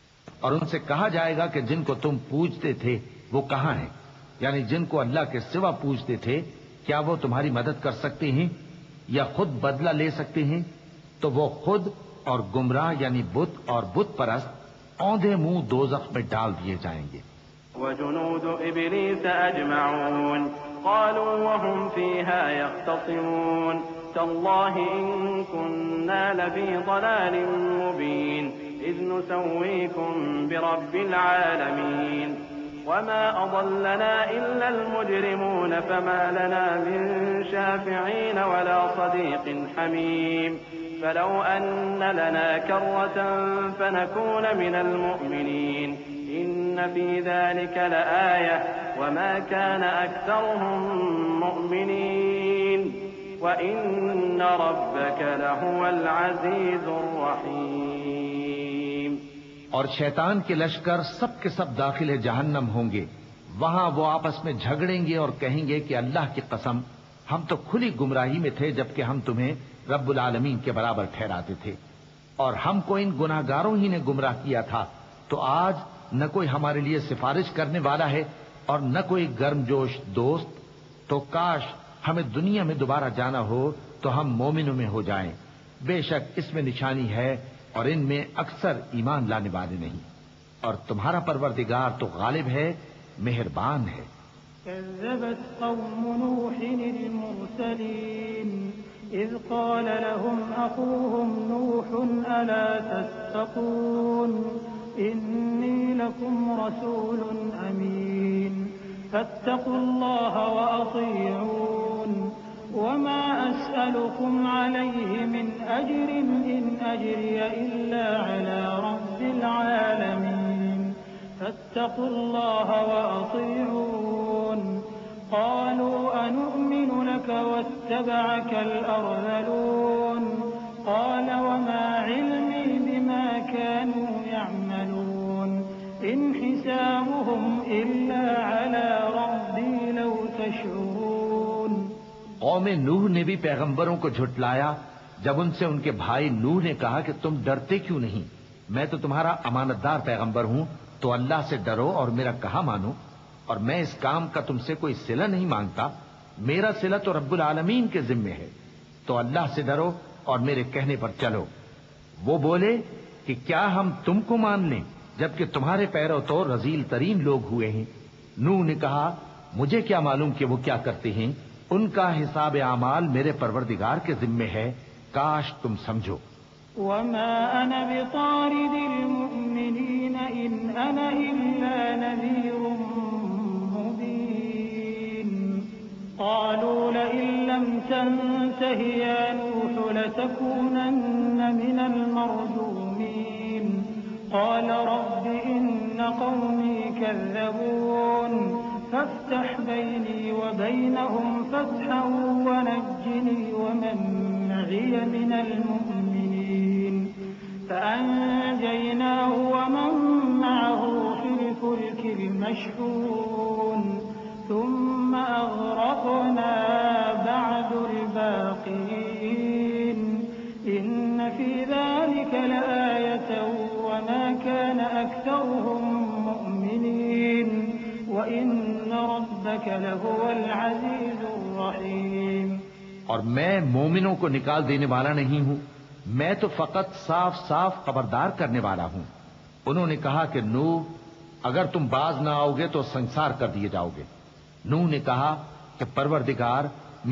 اور ان سے کہا جائے گا کہ جن کو تم پوجتے تھے وہ کہاں ہیں، یعنی جن کو اللہ کے سوا پوجتے تھے کیا وہ تمہاری مدد کر سکتے ہیں یا خود بدلہ لے سکتے ہیں؟ تو وہ خود اور گمراہ یعنی بت اور بت پرست اوندھے منہ دوزخ میں ڈال دیے جائیں گے۔ وجنود إبليس أجمعون قالوا وهم فيها يختصمون تالله إن كنا لفي ضلال مبين إذ نسويكم برب العالمين وما أضلنا إلا المجرمون فما لنا من شافعين ولا صديق حميم فلو أن لنا كرة فنكون من المؤمنين إن في ذلك لآية وما كان أكثرهم مؤمنين وإن ربك لهو العزيز الرحيم۔ اور شیطان کے لشکر سب کے سب داخل جہنم ہوں گے، وہاں وہ آپس میں جھگڑیں گے اور کہیں گے کہ اللہ کی قسم ہم تو کھلی گمراہی میں تھے جبکہ ہم تمہیں رب العالمین کے برابر ٹھہراتے تھے، اور ہم کو ان گناہگاروں ہی نے گمراہ کیا تھا، تو آج نہ کوئی ہمارے لیے سفارش کرنے والا ہے اور نہ کوئی گرم جوش دوست، تو کاش ہمیں دنیا میں دوبارہ جانا ہو تو ہم مومنوں میں ہو جائیں۔ بے شک اس میں نشانی ہے اور ان میں اکثر ایمان لانے والے نہیں، اور تمہارا پروردگار تو غالب ہے، مہربان ہے۔ كذبت قوم نوح المرسلين إذ قال لهم أخوهم نوح ألا تتقون إني لكم رسول أمين فاتقوا الله وأطيعون وما أسألكم عليه من أجر إن أجري إلا على رب العالمين فاتقوا الله وأطيعون قالوا أنؤمن لك واتبعك الأرذلون قال وما علمي بما كانوا يعملون إن حسابهم إلا على ربي لو تشعرون۔ قوم نوح نے بھی پیغمبروں کو جھٹلایا جب ان سے ان کے بھائی نوح نے کہا کہ تم ڈرتے کیوں نہیں؟ میں تو تمہارا امانت دار پیغمبر ہوں، تو اللہ سے ڈرو اور میرا کہا مانو، اور میں اس کام کا تم سے کوئی صلہ نہیں مانگتا، میرا صلہ تو رب العالمین کے ذمے ہے، تو اللہ سے ڈرو اور میرے کہنے پر چلو۔ وہ بولے کہ کیا ہم تم کو مان لیں جبکہ تمہارے پیرو تو رذیل ترین لوگ ہوئے ہیں؟ نوح نے کہا مجھے کیا معلوم کہ وہ کیا کرتے ہیں، ان کا حساب اعمال میرے پروردگار کے ذمے ہے، کاش تم سمجھو۔ وما أنا بطارد المؤمنين إن أنا إلا نذير مبين قالوا لئن لم تنته يا نوح لتكونن من المرجومين قال رب إن قومي كذبون فافتح بيني وبينهم فتحا ونجني ومن معي من المؤمنين فأنجيناه ومن معه في الفلك المشحون ثم أغرقنا بعد الباقين إن في ذلك لآية وما كان أكثرهم مؤمنين وإن ربك لهو العزيز الرحيم۔ اور میں مومنوں کو نکال دینے والا نہیں ہوں، میں تو فقط صاف صاف خبردار کرنے والا ہوں۔ انہوں نے کہا کہ نوح اگر تم باز نہ آؤ گے تو سنسار کر دیے جاؤ گے۔ نوح نے کہا کہ پروردگار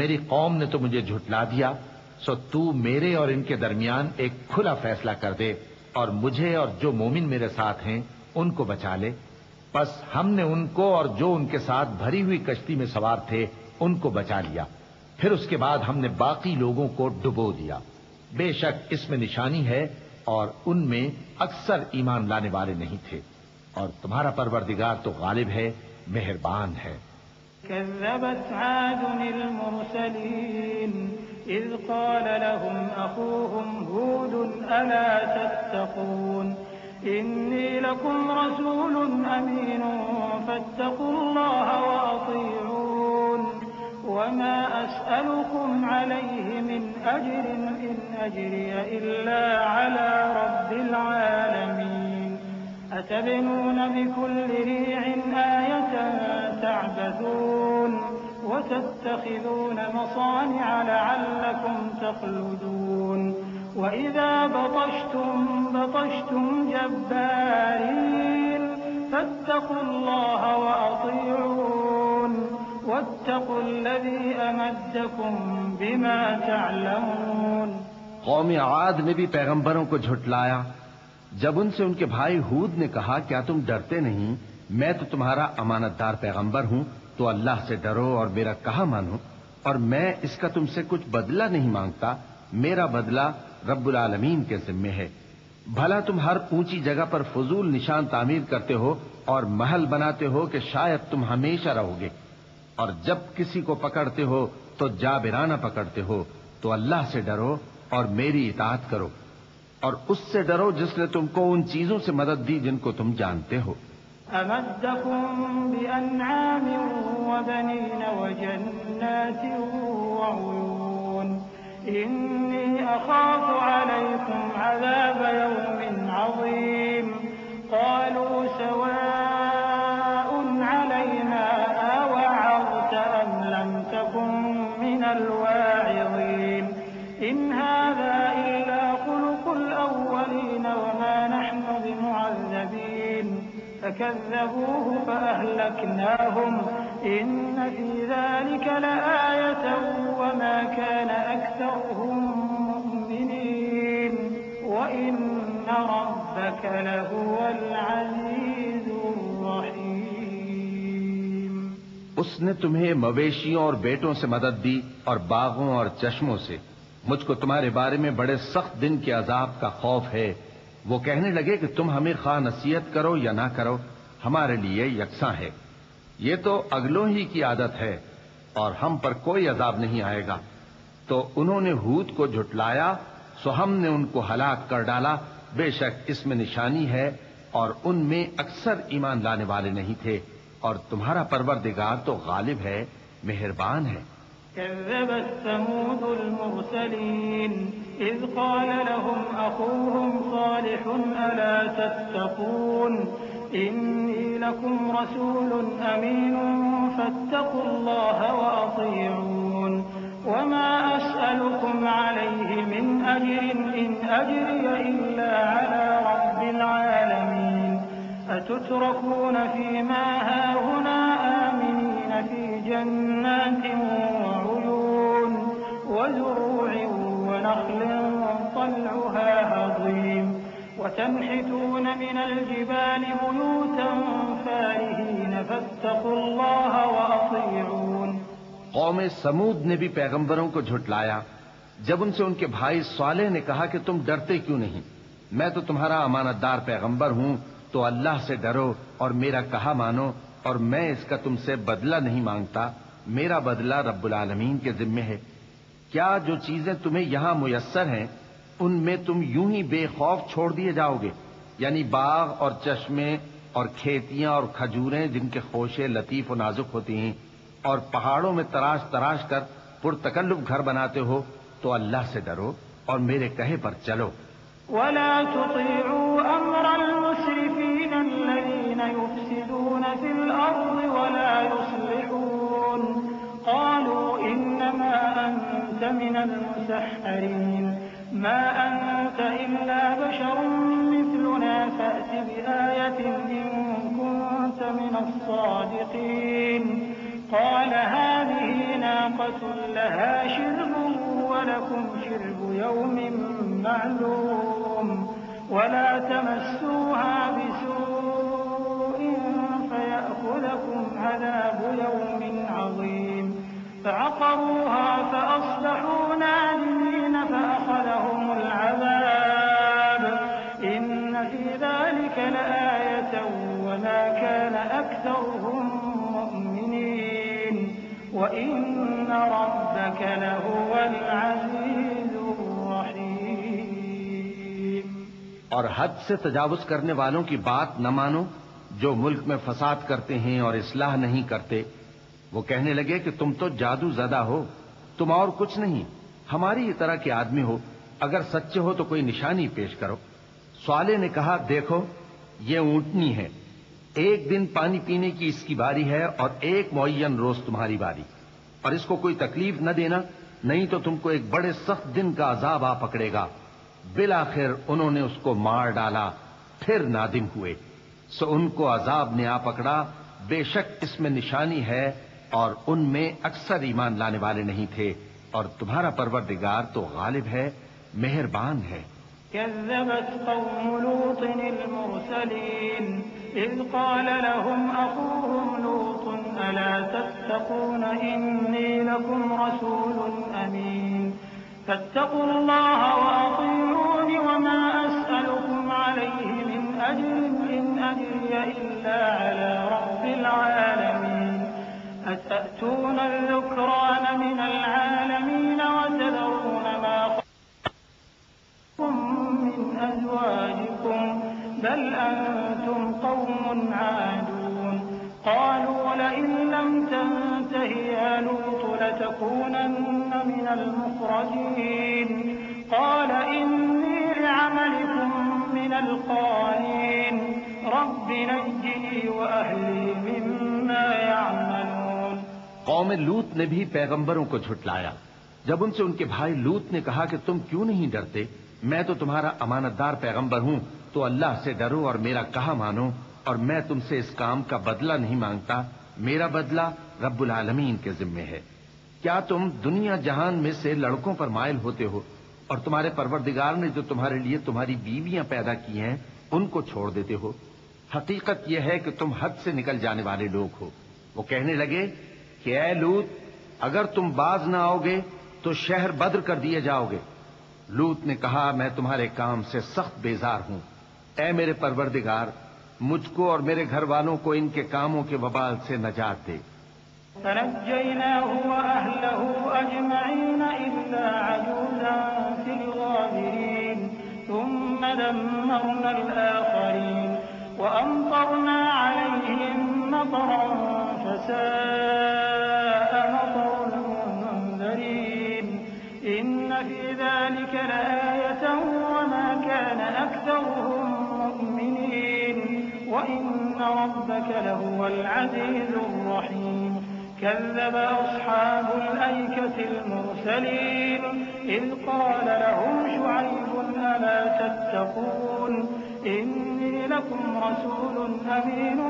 میری قوم نے تو مجھے جھٹلا دیا، سو تو میرے اور ان کے درمیان ایک کھلا فیصلہ کر دے اور مجھے اور جو مومن میرے ساتھ ہیں ان کو بچا لے۔ پس ہم نے ان کو اور جو ان کے ساتھ بھری ہوئی کشتی میں سوار تھے ان کو بچا لیا، پھر اس کے بعد ہم نے باقی لوگوں کو ڈبو دیا۔ بے شک اس میں نشانی ہے اور ان میں اکثر ایمان لانے والے نہیں تھے، اور تمہارا پروردگار تو غالب ہے، مہربان ہے۔ كذبت عاد المرسلين إذ قال لهم أخوهم هود ألا تتقون إني لكم رسول أمين فاتقوا الله وأطيعون وما أسألكم عليه من أجر إن أجري إلا على رب العالمين أتبنون بكل ريع آية تعبثون وتتخذون مصانع لعلكم تخلدون وإذا بطشتم بطشتم جبارين فاتقوا الله وأطيعون واتقوا الذي أمدكم بما تعلمون. قوم عاد نے بھی پیغمبروں کو جھٹلایا. جب ان سے ان کے بھائی ہود نے کہا کیا تم ڈرتے نہیں؟ میں تو تمہارا امانت دار پیغمبر ہوں، تو اللہ سے ڈرو اور میرا کہا مانو، اور میں اس کا تم سے کچھ بدلہ نہیں مانگتا، میرا بدلہ رب العالمین کے ذمے ہے. بھلا تم ہر اونچی جگہ پر فضول نشان تعمیر کرتے ہو اور محل بناتے ہو کہ شاید تم ہمیشہ رہو گے، اور جب کسی کو پکڑتے ہو تو جابرانہ پکڑتے ہو. تو اللہ سے ڈرو اور میری اطاعت کرو، اور اس سے ڈرو جس نے تم کو ان چیزوں سے مدد دی جن کو تم جانتے ہو. أمدكم بأنعام وبنين وجنات وعيون إني أخاف عليكم عذاب يوم عظيم. قالوا سواء علينا أوعظت أم لم تكن من الواعظين إن هذا إلا خلق الأولين وما نحن بمعذبين. فكذبوه فأهلكناهم إن في ذلك لآية وما كان أكثرهم مؤمنين وإن ربك لهو العزيز الرحيم. اس نے تمہیں مویشیوں اور بیٹوں سے مدد دی اور باغوں اور چشموں سے. مجھ کو تمہارے بارے میں بڑے سخت دن کے عذاب کا خوف ہے. وہ کہنے لگے کہ تم ہمیں خواہ نصیحت کرو یا نہ کرو ہمارے لیے یکساں ہے. یہ تو اگلوں ہی کی عادت ہے اور ہم پر کوئی عذاب نہیں آئے گا. تو انہوں نے ہود کو جھٹلایا سو ہم نے ان کو ہلاک کر ڈالا. بے شک اس میں نشانی ہے اور ان میں اکثر ایمان لانے والے نہیں تھے، اور تمہارا پروردگار تو غالب ہے، مہربان ہے. كذبت ثمود المرسلين إذ قال لهم أخوهم صالح ألا تتقون إني لكم رسول أمين فاتقوا الله وأطيعون وما أسألكم عليه من أجر إن أجري إلا على رب العالمين. أتتركون فيما هاهنا آمنين في جنات وعيون وزروع ونخل طلعها هضيم وتنحتون من الجبال بيوتا فارهين فاتقوا الله وأطيعون. قوم سمود نے بھی پیغمبروں کو جھٹلایا. جب ان سے ان کے بھائی صالح نے کہا کہ تم ڈرتے کیوں نہیں؟ میں تو تمہارا امانت دار پیغمبر ہوں، تو اللہ سے ڈرو اور میرا کہا مانو، اور میں اس کا تم سے بدلہ نہیں مانگتا، میرا بدلہ رب العالمین کے ذمے ہے. کیا جو چیزیں تمہیں یہاں میسر ہیں ان میں تم یوں ہی بے خوف چھوڑ دیے جاؤ گے؟ یعنی باغ اور چشمے اور کھیتیاں اور کھجوریں جن کے خوشے لطیف و نازک ہوتی ہیں، اور پہاڑوں میں تراش تراش کر پرتکلف گھر بناتے ہو. تو اللہ سے ڈرو اور میرے کہے پر چلو. ولا تطيعوا أمر المسرفين الذين يفسدون في الأرض ولا يصلحون. قالوا إنما أنت من المسحرين ما أنت إلا بشر مثلنا فأت بآية إن كنت من الصادقين. قال هذه ناقة لها شرب ولكم شرب يوم معلوم ولا تمسوها بسوء فيأخذكم عذاب يوم عظيم. فعقروها فأصبحوا نادمين فأخذهم العذاب إن في ذلك لآية وما كان أكثرهم مؤمنين وإن ربك لهو العزيز الرحيم. اور حد سے تجاوز کرنے والوں کی بات نہ مانو جو ملک میں فساد کرتے ہیں اور اصلاح نہیں کرتے. وہ کہنے لگے کہ تم تو جادو زدہ ہو، تم اور کچھ نہیں، ہماری ہی طرح کے آدمی ہو، اگر سچے ہو تو کوئی نشانی پیش کرو. صالح نے کہا دیکھو یہ اونٹنی ہے، ایک دن پانی پینے کی اس کی باری ہے اور ایک معین روز تمہاری باری. اور اس کو کوئی تکلیف نہ دینا، نہیں تو تم کو ایک بڑے سخت دن کا عذاب آ پکڑے گا۔ بالآخر انہوں نے اس کو مار ڈالا، پھر نادم ہوئے، سو ان کو عذاب نے آ پکڑا۔ بے شک اس میں نشانی ہے اور ان میں اکثر ایمان لانے والے نہیں تھے، اور تمہارا پروردگار تو غالب ہے، مہربان ہے۔ كذبت قوم لوط المرسلين إذ قال لهم أخوهم لوط ألا تتقون إني لكم رسول أمين فاتقوا الله وأطيعون وما أسألكم عليه من أجر إن أجري إلا على رب العالمين أتأتون الذكران من العالمين وتذرون ما من أزواجكم بل أنتم قوم عادون قالوا لئن لم تنته يا لوط لتكونن من المخرجين قال إني لعملكم من القالين رب نجني وأهلي مما يعملون۔ قوم لوط نے بھی پیغمبروں کو جھٹلایا جب ان سے ان کے بھائی لوط نے کہا کہ تم کیوں نہیں ڈرتے، میں تو تمہارا امانت دار پیغمبر ہوں، تو اللہ سے ڈرو اور میرا کہا مانو، اور میں تم سے اس کام کا بدلہ نہیں مانگتا، میرا بدلہ رب العالمین کے ذمے ہے۔ کیا تم دنیا جہان میں سے لڑکوں پر مائل ہوتے ہو اور تمہارے پروردگار نے جو تمہارے لیے تمہاری بیویاں پیدا کی ہیں ان کو چھوڑ دیتے ہو؟ حقیقت یہ ہے کہ تم حد سے نکل جانے والے لوگ ہو۔ وہ کہنے لگے کہ اے لوط، اگر تم باز نہ آؤ گے تو شہر بدر کر دیے جاؤ گے۔ لوط نے کہا میں تمہارے کام سے سخت بیزار ہوں، اے میرے پروردگار مجھ کو اور میرے گھر والوں کو ان کے کاموں کے وبال سے نجات دے۔ فنجيناه وأهله أجمعين إلا عجوزا في الغابرين ثم دمرنا الآخرين وأمطرنا عليهم مطرا فساء مطر المنذرين إن في ذلك لآية وما كان أكثرهم مؤمنين وإن ربك لهو العزيز الرحيم كذب أصحاب الأيكة المرسلين إذ قال لهم شعيب ألا تتقون إني لكم رسول أمين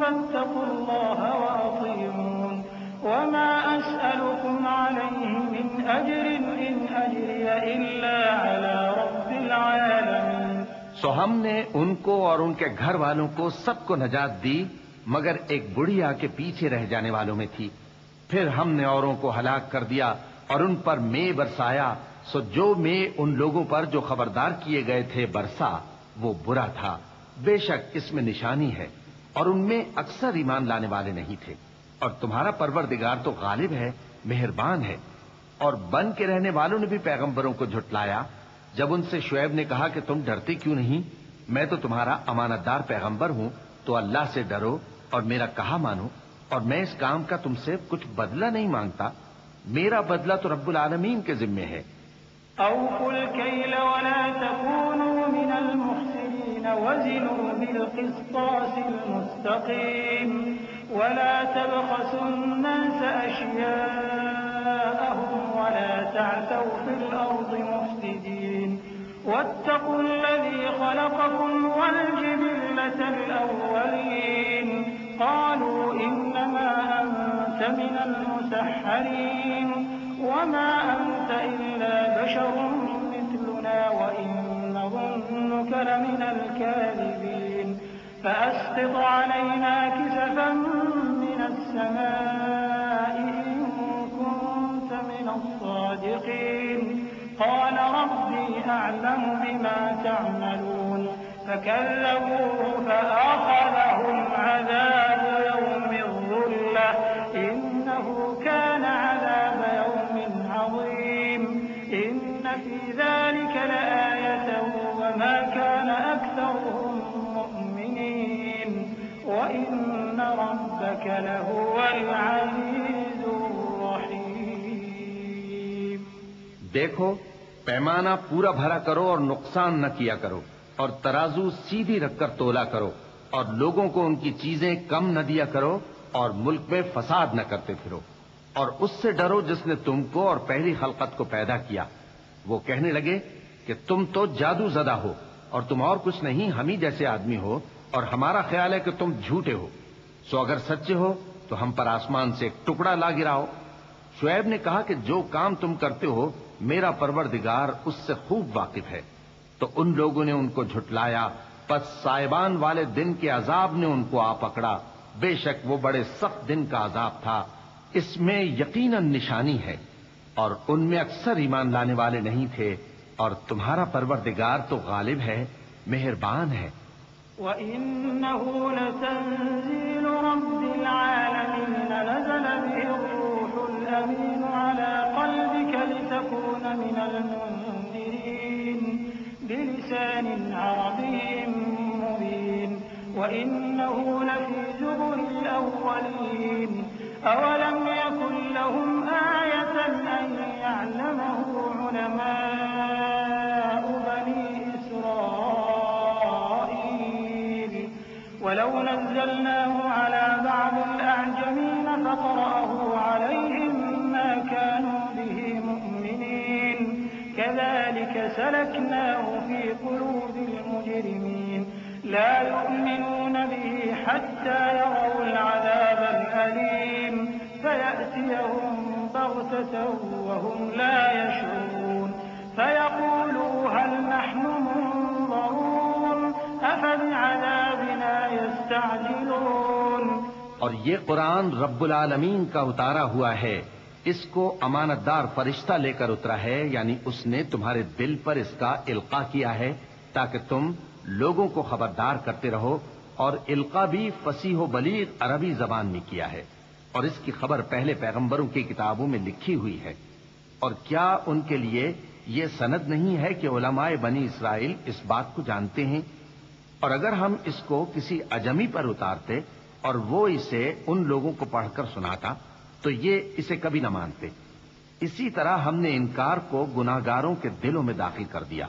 فاتقوا الله وأطيعون وما أسألكم عليه من أجر إن أجري إلا على رب العالمين۔ سو ہم نے ان کو اور ان کے گھر والوں کو سب کو نجات دی مگر ایک بڑھیا کے پیچھے رہ جانے والوں میں تھی۔ پھر ہم نے اوروں کو ہلاک کر دیا اور ان پر مے برسایا، سو جو مے ان لوگوں پر جو خبردار کیے گئے تھے برسا وہ برا تھا۔ بے شک اس میں نشانی ہے اور ان میں اکثر ایمان لانے والے نہیں تھے، اور تمہارا پروردگار تو غالب ہے، مہربان ہے۔ اور بن کے رہنے والوں نے بھی پیغمبروں کو جھٹلایا جب ان سے شعیب نے کہا کہ تم ڈرتے کیوں نہیں، میں تو تمہارا امانت دار پیغمبر ہوں، تو اللہ سے ڈرو اور میرا کہا مانو، اور میں اس کام کا تم سے کچھ بدلہ نہیں مانگتا، میرا بدلہ تو رب العالمین کے ذمے ہے۔ أوفوا الكيل ولا تكونوا من المخسرين وزنوا بالقسطاس المستقيم ولا تبخسوا الناس أشياءهم ولا تعثوا في الأرض مفسدين واتقوا الذي خلقكم والجبلة الأولين قالوا إنما أنت من المسحرين وما أنت إلا بشر مثلنا وإن نظنك لمن الكاذبين فأسقط علينا كسفا من السماء إن كنت من الصادقين قال ربي أعلم بما تعملون فكذبوه فأخذهم عذاب يوم الظلة إنه كان عذاب يوم عظيم إن في ذلك لآية وما كان أكثرهم مؤمنين وإن ربك لهو العزيز الرحيم۔ دیکھو پیمانہ پورا بھرا کرو اور نقصان نہ کیا کرو، اور ترازو سیدھی رکھ کر تولا کرو، اور لوگوں کو ان کی چیزیں کم نہ دیا کرو، اور ملک میں فساد نہ کرتے پھرو۔ اور اس سے ڈرو جس نے تم کو اور پہلی خلقت کو پیدا کیا. وہ کہنے لگے کہ تم تو جادو زدہ ہو اور تم اور کچھ نہیں، ہم ہی جیسے آدمی ہو، اور ہمارا خیال ہے کہ تم جھوٹے ہو. سو اگر سچے ہو تو ہم پر آسمان سے ایک ٹکڑا لا گراؤ. شعیب نے کہا کہ جو کام تم کرتے ہو میرا پروردگار اس سے خوب واقف ہے. تو ان لوگوں نے ان کو جھٹلایا، پس سائبان والے دن کے عذاب نے ان کو آ پکڑا. بے شک وہ بڑے سخت دن کا عذاب تھا، اس میں یقیناً نشانی ہے، اور ان میں اکثر ایمان لانے والے نہیں تھے. اور تمہارا پروردگار تو غالب ہے، مہربان ہے. وَإِنَّهُ لَتَنزِيلُ رَبِّ الْعَالَمِينَ نَزَلَ بِهِ الرُّوحُ الْأَمِينُ عَلَى قَلْبِكَ لِتَكُونَ مِنَ الْمُنذِرِينَ بِلِسَانٍ عَرَبِيٍّ مُّبِينٍ وَإِنَّهُ لَفِي زُبُرِ الْأَوَّلِينَ أَوَلَمْ يَكُن لَّهُمْ آيَةً أَن يَعْلَمَهُ عُلَمَاءُ بَنِي إِسْرَائِيلَ وَلَوْ نَزَّلْنَاهُ عَلَىٰ بَعْضِ الْأَعْجَمِينَ فَقَرَأَهُ عَلَيْهِم مَّا كَانُوا بِهِ مُؤْمِنِينَ كَذَٰلِكَ سَلَكْنَاهُ فِي قُلُوبِ الْمُجْرِمِينَ لَا يُؤْمِنُونَ بِهِ حَتَّىٰ يَرَوُا الْعَذَابَ الْأَلِيمَ فَيَأْتِيَهُم بَغْتَةً وَهُمْ لَا يَشْعُرُونَ فَيَقُولُوا هَلْ نَحْنُ مُنظَرُونَ أَفَبِعَذَابِنَا يَسْتَعْجِلُونَ. اور یہ قرآن رب العالمین کا اتارا ہوا ہے، اس کو امانت دار فرشتہ لے کر اترا ہے، یعنی اس نے تمہارے دل پر اس کا القاء کیا ہے تاکہ تم لوگوں کو خبردار کرتے رہو. اور القاء بھی فصیح و بلیغ عربی زبان میں کیا ہے، اور اس کی خبر پہلے پیغمبروں کی کتابوں میں لکھی ہوئی ہے. اور کیا ان کے لیے یہ سند نہیں ہے کہ علماء بنی اسرائیل اس بات کو جانتے ہیں؟ اور اگر ہم اس کو کسی اجمی پر اتارتے اور وہ اسے ان لوگوں کو پڑھ کر سناتا تو یہ اسے کبھی نہ مانتے. اسی طرح ہم نے انکار کو گناہگاروں کے دلوں میں داخل کر دیا.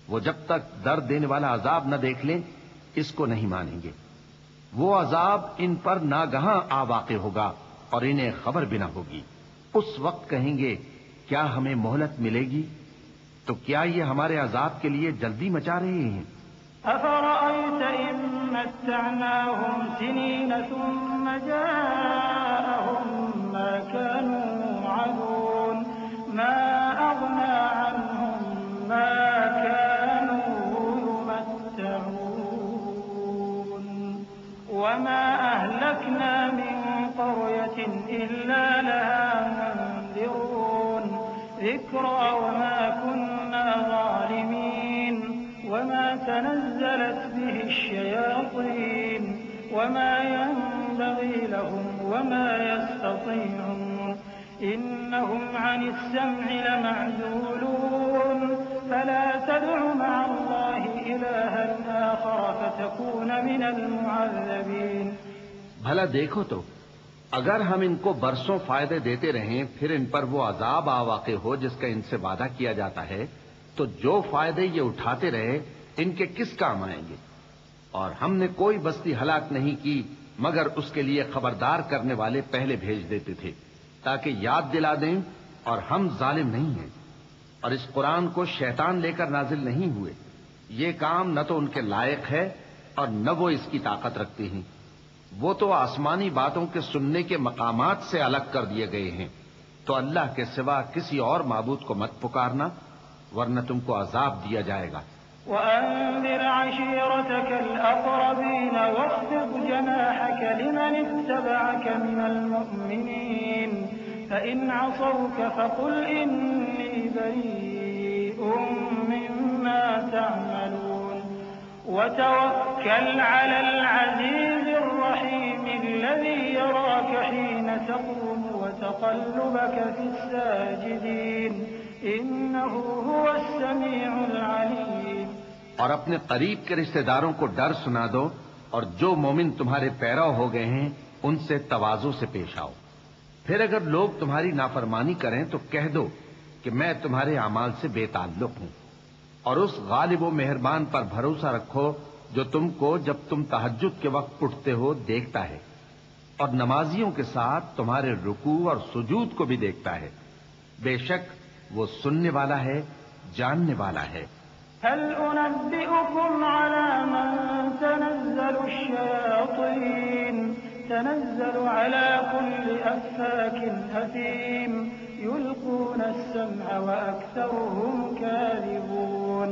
وہ جب تک درد دینے والا عذاب نہ دیکھ لیں اس کو نہیں مانیں گے. وہ عذاب ان پر ناگہاں آ واقع ہوگا اور انہیں خبر بھی نہ ہوگی. اس وقت کہیں گے کیا ہمیں مہلت ملے گی؟ تو کیا یہ ہمارے عذاب کے لیے جلدی مچا رہے ہیں؟ أَفَرَأَيْتَ إِن مَّتَّعْنَاهُمْ سِنِينَ ثُمَّ جَاءَهُم مَّا كَانُوا يُوعَدُونَ مَا أَغْنَىٰ عَنْهُم مَّا كَانُوا يُمَتَّعُونَ وَمَا أَهْلَكْنَا مِن قَرْيَةٍ إِلَّا لَهَا مُنذِرُونَ ذِكْرَىٰ وَمَا كُنَّا ظَالِمِينَ وَمَا تَنَزَّلَتْ بِهِ الشَّيَاطِينُ وَمَا يَنبَغِي لَهُمْ وَمَا يَسْتَطِيعُونَ إِنَّهُمْ عَنِ السَّمْعِ لَمَعْزُولُونَ فَلَا تَدْعُ مَعَ اللَّهِ إِلَٰهًا آخَرَ فَتَكُونَ مِنَ الْمُعَذَّبِينَ. بھلا دیکھو تو اگر ہم ان کو برسوں فائدے دیتے رہیں پھر ان پر وہ عذاب آ واقع ہو جس کا ان سے وعدہ کیا جاتا ہے تو جو فائدے یہ اٹھاتے رہے ان کے کس کام آئیں گے؟ اور ہم نے کوئی بستی ہلاک نہیں کی مگر اس کے لیے خبردار کرنے والے پہلے بھیج دیتے تھے تاکہ یاد دلا دیں، اور ہم ظالم نہیں ہیں. اور اس قرآن کو شیطان لے کر نازل نہیں ہوئے. یہ کام نہ تو ان کے لائق ہے اور نہ وہ اس کی طاقت رکھتے ہیں. وہ تو آسمانی باتوں کے سننے کے مقامات سے الگ کر دیے گئے ہیں. تو اللہ کے سوا کسی اور معبود کو مت پکارنا ورنہ تم کو عذاب دیا جائے گا. وَأَنذِرْ عَشِيرَتَكَ الْأَقْرَبِينَ وَاخْفِضْ جَنَاحَكَ لِمَنِ اتَّبَعَكَ مِنَ الْمُؤْمِنِينَ فَإِنْ عَصَوْكَ فَقُلْ إِنِّي بَرِيءٌ مِّمَّا تَعْمَلُونَ وَتَوَكَّلْ عَلَى الْعَزِيزِ الرَّحِيمِ الَّذِي يَرَاكَ حِينَ تَقُومُ وَتَقَلُّبَكَ فِي السَّاجِدِينَ إِنَّهُ هُوَ السَّمِيعُ الْعَلِيمُ. اور اپنے قریب کے رشتہ داروں کو ڈر سنا دو، اور جو مومن تمہارے پیرو ہو گئے ہیں ان سے تواضع سے پیش آؤ. پھر اگر لوگ تمہاری نافرمانی کریں تو کہہ دو کہ میں تمہارے اعمال سے بے تعلق ہوں. اور اس غالب و مہربان پر بھروسہ رکھو جو تم کو جب تم تہجد کے وقت اٹھتے ہو دیکھتا ہے. اور نمازیوں کے ساتھ تمہارے رکوع اور سجود کو بھی دیکھتا ہے. بے شک وہ سننے والا ہے، جاننے والا ہے. هل أنبئكم على من تنزل الشياطين تنزل على كل أفاك أثيم يلقون السمع وأكثرهم كاذبون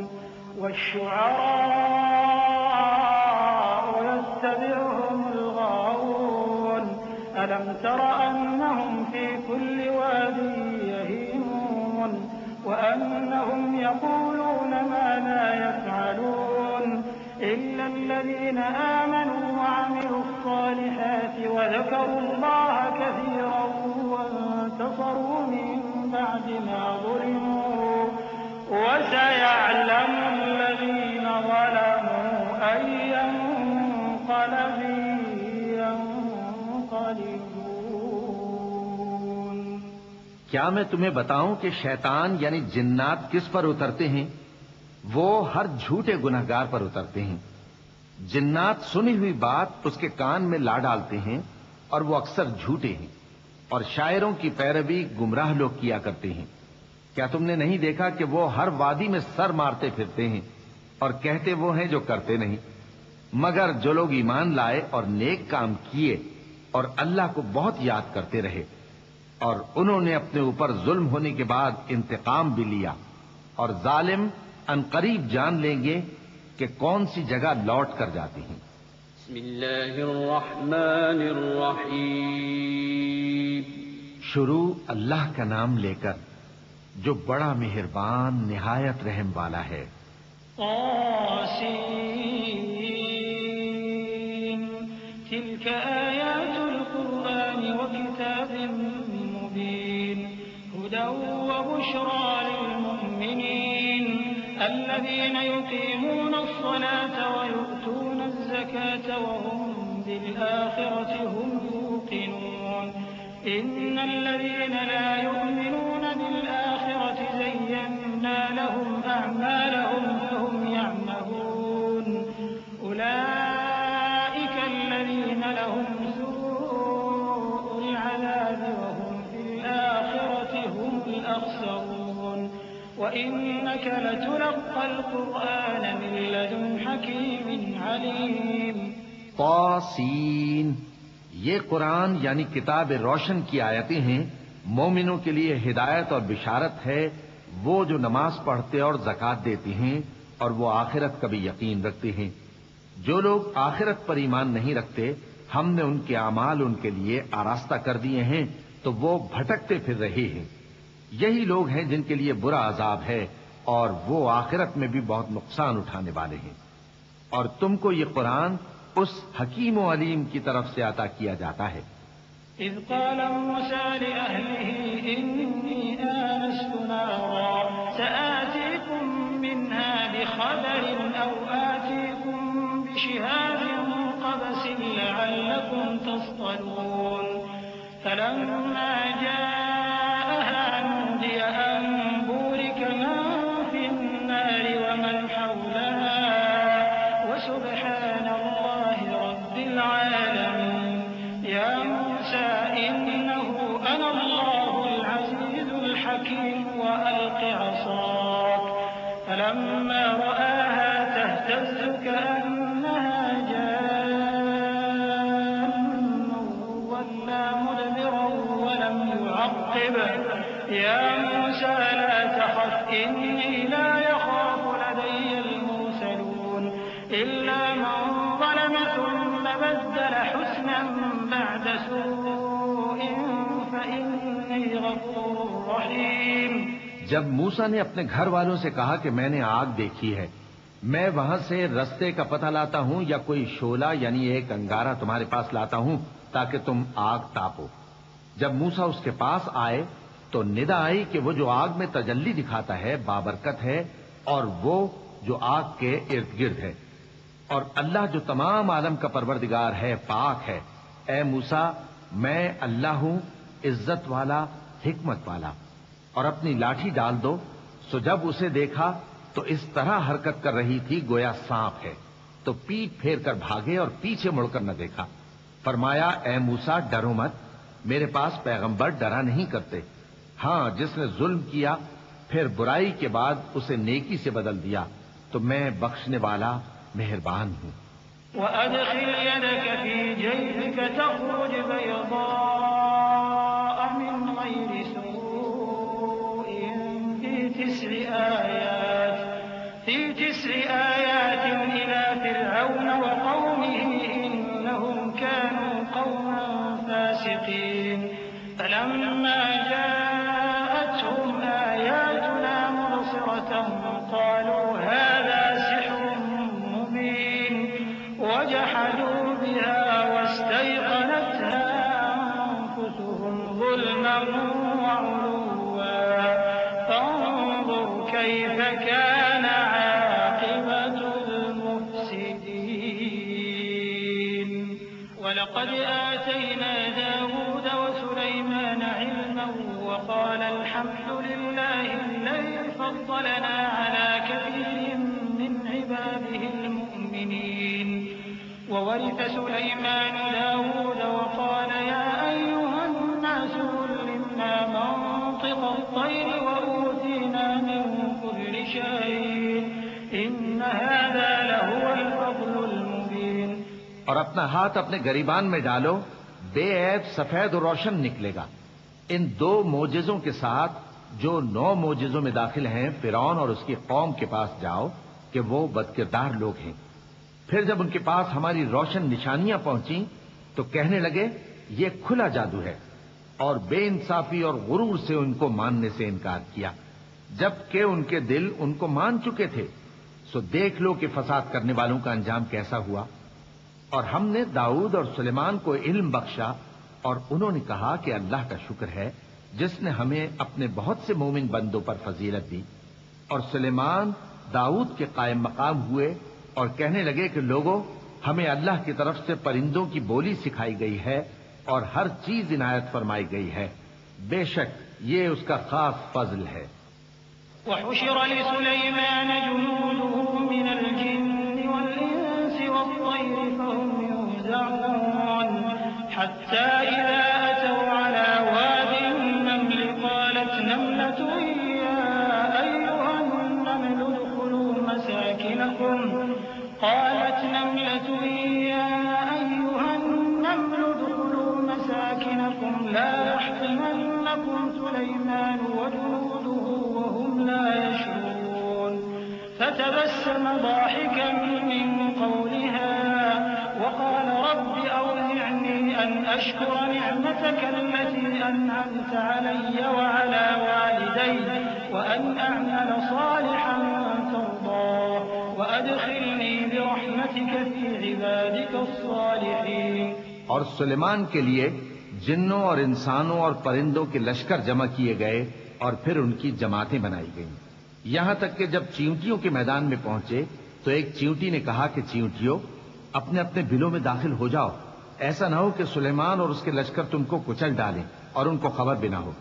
والشعراء يتبعهم الغاوون ألم تر أنهم في كل واد يهيمون وأنهم يقولون ما لا يفعلون إلا الذين آمنوا وعملوا الصالحات وذكروا الله كثيرا وانتصروا من بعد ما ظلموا وسيعلم الذين ظلموا أي منقلب ينقلبون. کیا میں تمہیں بتاؤں کہ شیطان یعنی جنات کس پر اترتے ہیں؟ وہ ہر جھوٹے گنہگار پر اترتے ہیں. جنات سنی ہوئی بات اس کے کان میں لا ڈالتے ہیں اور وہ اکثر جھوٹے ہیں، اور شاعروں کی پیروی گمراہ لوگ کیا کرتے ہیں. کیا تم نے نہیں دیکھا کہ وہ ہر وادی میں سر مارتے پھرتے ہیں اور کہتے وہ ہیں جو کرتے نہیں؟ مگر جو لوگ ایمان لائے اور نیک کام کیے اور اللہ کو بہت یاد کرتے رہے، اور انہوں نے اپنے اوپر ظلم ہونے کے بعد انتقام بھی لیا، اور ظالم عنقریب جان لیں گے کہ کون سی جگہ لوٹ کر جاتی ہیں. بسم اللہ الرحمن الرحیم. شروع اللہ کا نام لے کر جو بڑا مہربان نہایت رحم والا ہے. طاسين تلك آيات القرآن وكتاب مبين هدى وبشرى للمؤمنين الذين يقيمون الصلاة ويؤتون الزكاة وهم بالآخرة هم يوقنون إن الذين لا يؤمنون بالآخرة زينا لهم أعمالهم فهم يعمهون أولئك الذين لهم سوء العذاب وهم في الآخرة هم الأخسرون وإنك لتلقى القرآن من لدن حكيم عليم. طاسین، یہ قرآن یعنی کتاب روشن کی آیتیں ہیں. مومنوں کے لیے ہدایت اور بشارت ہے، وہ جو نماز پڑھتے اور زکوٰۃ دیتے ہیں اور وہ آخرت کا بھی یقین رکھتے ہیں. جو لوگ آخرت پر ایمان نہیں رکھتے، ہم نے ان کے اعمال ان کے لیے آراستہ کر دیے ہیں تو وہ بھٹکتے پھر رہے ہیں. یہی لوگ ہیں جن کے لیے برا عذاب ہے اور وہ آخرت میں بھی بہت نقصان اٹھانے والے ہیں. اور تم کو یہ قرآن اس حکیم و علیم کی طرف سے عطا کیا جاتا ہے. إذ قال موسى لأهله إني آنست نارا سآتيكم منها بخبر أو آتيكم بشهاب قبس لعلكم تصطلون فلما جاءها نودي أن بورك من في النار ومن حولها وسبحان الله رب العالمين. يا موسى إنه أنا الله العزيز الحكيم وألق عصاك فلما رآها تهتز كأنها جان ولا مدبرا ولم يعقب. يا موسى لا تخف إني لا يخاف لدي المرسلون إلا من ظلم ثم بدل حسنا بعد سوء فإني غفور رحيم. جب موسیٰ نے اپنے گھر والوں سے کہا کہ میں نے آگ دیکھی ہے، میں وہاں سے رستے کا پتہ لاتا ہوں یا کوئی شعلہ یعنی ایک انگارہ تمہارے پاس لاتا ہوں تاکہ تم آگ تاپو. جب موسیٰ اس کے پاس آئے تو ندا آئی کہ وہ جو آگ میں تجلی دکھاتا ہے بابرکت ہے، اور وہ جو آگ کے ارد گرد ہے، اور اللہ جو تمام عالم کا پروردگار ہے پاک ہے. اے موسیٰ، میں اللہ ہوں، عزت والا، حکمت والا. اور اپنی لاٹھی ڈال دو. سو جب اسے دیکھا تو اس طرح حرکت کر رہی تھی گویا سانپ ہے، تو پیٹ پھیر کر بھاگے اور پیچھے مڑ کر نہ دیکھا. فرمایا اے موسیٰ ڈرو مت، میرے پاس پیغمبر ڈرا نہیں کرتے، ہاں جس نے ظلم کیا پھر برائی کے بعد اسے نیکی سے بدل دیا تو میں بخشنے والا مہربان ہوں۔ وَأَدْخِلْ يَدَكَ فِي جَيْبِكَ تَخْرُجْ بَيْضَاءَ مِنْ غَيْرِ سُوءٍ فِي 9 آيَاتٍ إِلَى فِرْعَوْنَ وَقَوْمِهِ إِنَّهُمْ كَانُوا قَوْمًا فَاسِقِينَ فَلَمَّا جَاءَتْهُمْ آيَاتُنَا مُبْصِرَةً قَالُوا هَذَا سِحْرٌ مُبِينٌ وَجَحَدُوا بِهَا وَاسْتَيْقَنَتْهَا أَنفُسُهُمْ ظُلْمًا وَعُلُوًّا فَانظُرْ كَيْفَ كَانَ عَاقِبَةُ الْمُفْسِدِينَ وَلَقَدْ آتَيْنَا دَاوُودَ وَسُلَيْمَانَ عِلْمًا وَقَالَ الْحَمْدُ لِلَّهِ الَّذِي فَضَّلَنَا عَلَى كَثِيرٍ مِّنْ عِبَادِهِ الْمُؤْمِنِينَ وَوَرِثَ سُلَيْمَانُ دَاوُودَ وَقَالَ يَا أَيُّهَا النَّاسُ عُلِّمْنَا مَنطِقَ الطَّيْرِ وَأُوتِينَا مِن كُلِّ شَيْءٍ إِنَّ هَٰذَا لَهُوَ الْفَضْلُ الْمُبِينُ۔ اور اپنا ہاتھ اپنے گریبان میں ڈالو، بے عیب سفید و روشن نکلے گا۔ ان 2 معجزوں کے ساتھ جو 9 معجزوں میں داخل ہیں فرعون اور اس کی قوم کے پاس جاؤ کہ وہ بدکردار لوگ ہیں۔ پھر جب ان کے پاس ہماری روشن نشانیاں پہنچیں تو کہنے لگے یہ کھلا جادو ہے، اور بے انصافی اور غرور سے ان کو ماننے سے انکار کیا، جبکہ ان کے دل ان کو مان چکے تھے۔ سو دیکھ لو کہ فساد کرنے والوں کا انجام کیسا ہوا۔ اور ہم نے داؤد اور سلیمان کو علم بخشا، اور انہوں نے کہا کہ اللہ کا شکر ہے جس نے ہمیں اپنے بہت سے مومن بندوں پر فضیلت دی۔ اور سلیمان داؤد کے قائم مقام ہوئے اور کہنے لگے کہ لوگوں، ہمیں اللہ کی طرف سے پرندوں کی بولی سکھائی گئی ہے اور ہر چیز عنایت فرمائی گئی ہے، بے شک یہ اس کا خاص فضل ہے۔ وحشر لسليمان جنوده من الجن والإنس والطير فهم يوزعون حتى إذا أتوا على واد النمل قالت نملة يا أيها النمل ادخلوا مساكنكم لا يحطمنكم سليمان وجنوده وهم لا يشعرون فتبسم ضاحكا من قولها وقال رب أوزعني أن أشكر نعمتك التي أنعمت علي وعلى والدي وأن أعمل صالحا ترضاه وأدخلني برحمتك في عبادك الصالحين۔ اور سلیمان کے لیے جنوں اور انسانوں اور پرندوں کے لشکر جمع کیے گئے اور پھر ان کی جماعتیں بنائی گئیں، یہاں تک کہ جب چیونٹیوں کے میدان میں پہنچے تو ایک چیونٹی نے کہا کہ چیونٹیوں اپنے اپنے بلوں میں داخل ہو جاؤ، ایسا نہ ہو کہ سلیمان اور اس کے لشکر تم کو کچل ڈالیں اور ان کو خبر بھی نہ ہو۔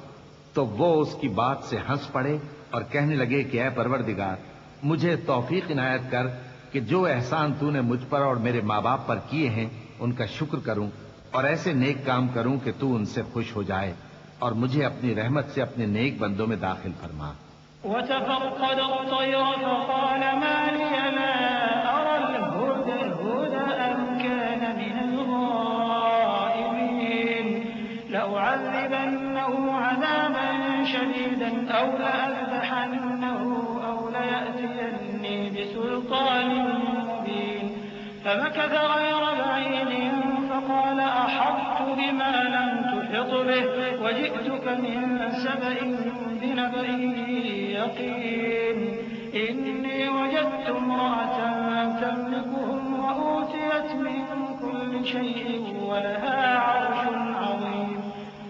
تو وہ اس کی بات سے ہنس پڑے اور کہنے لگے کہ اے پروردگار، مجھے توفیق عنایت کر کہ جو احسان تو نے مجھ پر اور میرے ماں باپ پر کیے ہیں ان کا شکر کروں اور ایسے نیک کام کروں کہ تو ان سے خوش ہو جائے، اور مجھے اپنی رحمت سے اپنے نیک بندوں میں داخل فرما۔ وتفقد الطير فقال ما لي لا أرى الهدهد أم كان من الغائبين لأعذبنه عذابا شديدا أو لأذبحنه أو ليأتيني بسلطان مبين فمكث غير بعيد فقال أحطت بما لم تحط به وجئتك من سبأ بنبأ يقين إني وجدت امرأة تملكهم وأوتيت من كل شيء ولها عرش عظيم